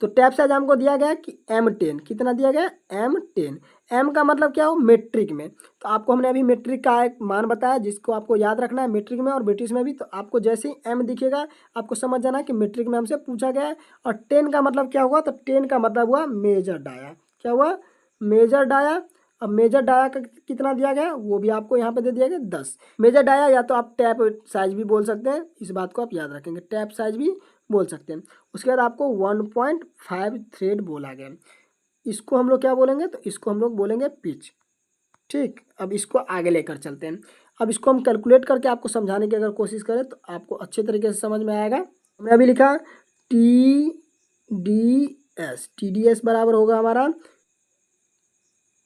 तो टैप साइज हमको दिया गया कि M10, कितना दिया गया, M10। M का मतलब क्या हो, मेट्रिक में। तो आपको हमने अभी मेट्रिक का एक मान बताया जिसको आपको याद रखना है मेट्रिक में और ब्रिटिश में भी। तो आपको जैसे ही M दिखेगा आपको समझ जाना कि मेट्रिक में हमसे पूछा गया है। और 10 का मतलब क्या हुआ, तो 10 का मतलब हुआ मेजर डाया। क्या हुआ, मेजर डाया। अब मेजर डाया का कितना दिया गया वो भी आपको यहाँ पे दे दिया गया 10 मेजर डाया। या तो आप टैप साइज भी बोल सकते हैं, इस बात को आप याद रखेंगे, टैप साइज भी बोल सकते हैं। उसके बाद आपको 1.5 थ्रेड बोला गया, इसको हम लोग क्या बोलेंगे, तो इसको हम लोग बोलेंगे पिच। ठीक, अब इसको आगे लेकर चलते हैं। अब इसको हम कैलकुलेट करके आपको समझाने की अगर कोशिश करें तो आपको अच्छे तरीके से समझ में आएगा। हमने अभी लिखा TDS बराबर होगा हमारा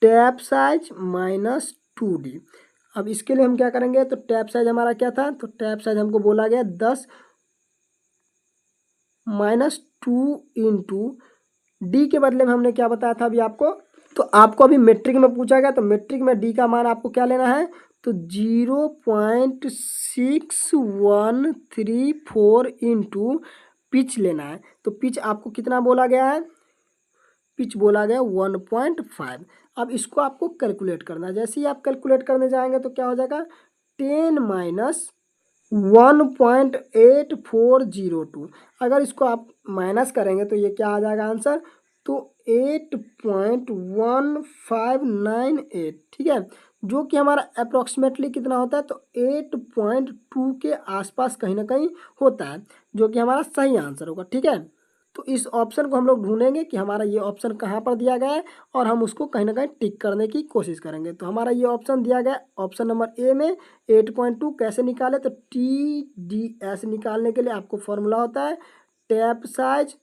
टैप साइज -2D। अब इसके लिए हम क्या करेंगे, तो टैप साइज हमारा क्या था, तो टैप साइज हमको बोला गया 10 -2 इंटू D के बदले में हमने क्या बताया था अभी आपको, तो आपको अभी मेट्रिक में पूछा गया तो मेट्रिक में D का मान आपको क्या लेना है, तो 0.6134 इंटू पिच लेना है। तो पिच आपको कितना बोला गया है, पिच बोला गया 1.5। अब इसको आपको कैलकुलेट करना है। जैसे ही आप कैलकुलेट करने जाएंगे तो क्या हो जाएगा, 10 - 1.8402। अगर इसको आप माइनस करेंगे तो ये क्या आ जाएगा आंसर, तो 8.1598, ठीक है, जो कि हमारा अप्रोक्सीमेटली कितना होता है, तो 8.2 के आसपास कहीं ना कहीं होता है, जो कि हमारा सही आंसर होगा। ठीक है, तो इस ऑप्शन को हम लोग ढूंढेंगे कि हमारा ये ऑप्शन कहाँ पर दिया गया है और हम उसको कहीं ना कहीं टिक करने की कोशिश करेंगे। तो हमारा ये ऑप्शन दिया गया है ऑप्शन नंबर ए में 8.2। कैसे निकाले, तो TDS निकालने के लिए आपको फॉर्मूला होता है टैप साइज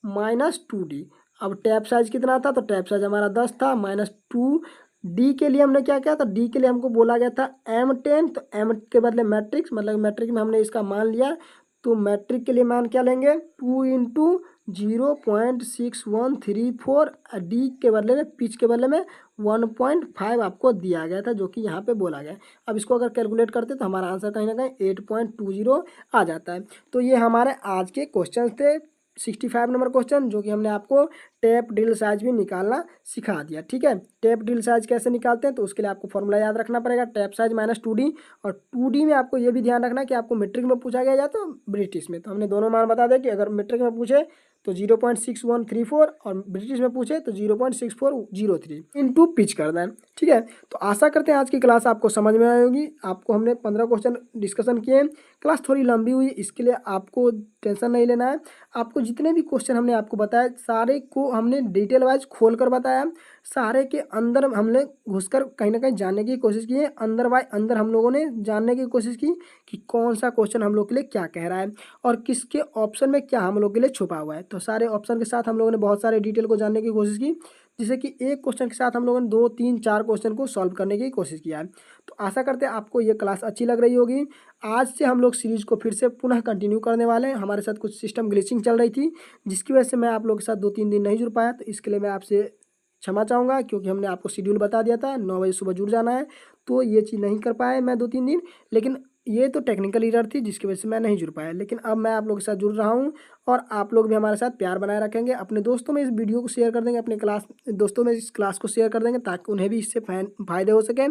-2D। अब टैप साइज कितना था, तो टैप साइज हमारा 10 था, -2D के लिए हमने क्या किया था, डी के लिए हमको बोला गया था M10, तो M के बदले मैट्रिक्स, मतलब मैट्रिक में हमने इसका मान लिया, तो मैट्रिक के लिए मान क्या लेंगे, 2 × 0.6134, डी के बदले में, पिच के बदले में 1.5 आपको दिया गया था, जो कि यहाँ पे बोला गया है। अब इसको अगर कैलकुलेट करते तो हमारा आंसर कहीं ना कहीं 8.20 आ जाता है। तो ये हमारे आज के क्वेश्चन थे, 65 नंबर क्वेश्चन, जो कि हमने आपको टैप ड्रिल साइज भी निकालना सिखा दिया। ठीक है, टैप ड्रिल साइज कैसे निकालते हैं, तो उसके लिए आपको फॉर्मूला याद रखना पड़ेगा टैप साइज -2D। और 2D में आपको ये भी ध्यान रखना कि आपको मीट्रिक में पूछा गया या तो ब्रिटिश में। तो हमने दोनों मान बता दें कि अगर मीट्रिक में पूछे तो 0.6134 और ब्रिटिश में पूछे तो 0.6403 इंटू पिच करना है। ठीक है, तो आशा करते हैं आज की क्लास आपको समझ में आई होगी। आपको हमने 15 क्वेश्चन डिस्कशन किए, क्लास थोड़ी लंबी हुई, इसके लिए आपको टेंशन नहीं लेना है। आपको जितने भी क्वेश्चन हमने आपको बताया, सारे को हमने डिटेल वाइज खोल कर बताया, सारे के अंदर हमने घुसकर कहीं ना कहीं जानने की कोशिश की है, अंदर बाय अंदर हम लोगों ने जानने की कोशिश की कि कौन सा क्वेश्चन हम लोग के लिए क्या कह रहा है और किसके ऑप्शन में क्या हम लोग के लिए छुपा हुआ है। तो सारे ऑप्शन के साथ हम लोगों ने बहुत सारे डिटेल को जानने की कोशिश की, जिससे कि एक क्वेश्चन के साथ हम लोगों ने 2, 3, 4 क्वेश्चन को सॉल्व करने की कोशिश किया है। तो आशा करते हैं आपको ये क्लास अच्छी लग रही होगी। आज से हम लोग सीरीज को फिर से पुनः कंटिन्यू करने वाले हैं। हमारे साथ कुछ सिस्टम ग्लिचिंग चल रही थी, जिसकी वजह से मैं आप लोगों के साथ 2-3 दिन नहीं जुड़ पाया, तो इसके लिए मैं आपसे क्षमा चाहूँगा, क्योंकि हमने आपको शेड्यूल बता दिया था 9 बजे सुबह जुड़ जाना है, तो ये चीज़ नहीं कर पाए मैं 2-3 दिन। लेकिन ये तो टेक्निकल एरर थी, जिसकी वजह से मैं नहीं जुड़ पाया, लेकिन अब मैं आप लोगों के साथ जुड़ रहा हूँ और आप लोग भी हमारे साथ प्यार बनाए रखेंगे। अपने दोस्तों में इस वीडियो को शेयर कर देंगे, अपने क्लास दोस्तों में इस क्लास को शेयर कर देंगे, ताकि उन्हें भी इससे फ़ायदे हो सके।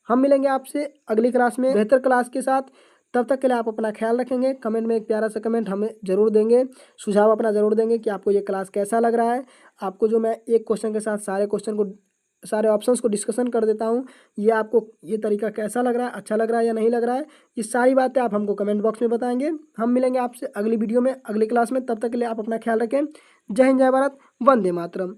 हम मिलेंगे आपसे अगली क्लास में बेहतर क्लास के साथ। तब तक के लिए आप अपना ख्याल रखेंगे। कमेंट में एक प्यारा सा कमेंट हमें ज़रूर देंगे, सुझाव अपना ज़रूर देंगे कि आपको ये क्लास कैसा लग रहा है। आपको जो मैं एक क्वेश्चन के साथ सारे ऑप्शंस को डिस्कशन कर देता हूँ, ये आपको ये तरीका कैसा लग रहा है, अच्छा लग रहा है या नहीं लग रहा है, ये सारी बातें आप हमको कमेंट बॉक्स में बताएंगे। हम मिलेंगे आपसे अगली वीडियो में, अगली क्लास में। तब तक के लिए आप अपना ख्याल रखें। जय हिंद, जय भारत, वंदे मातरम।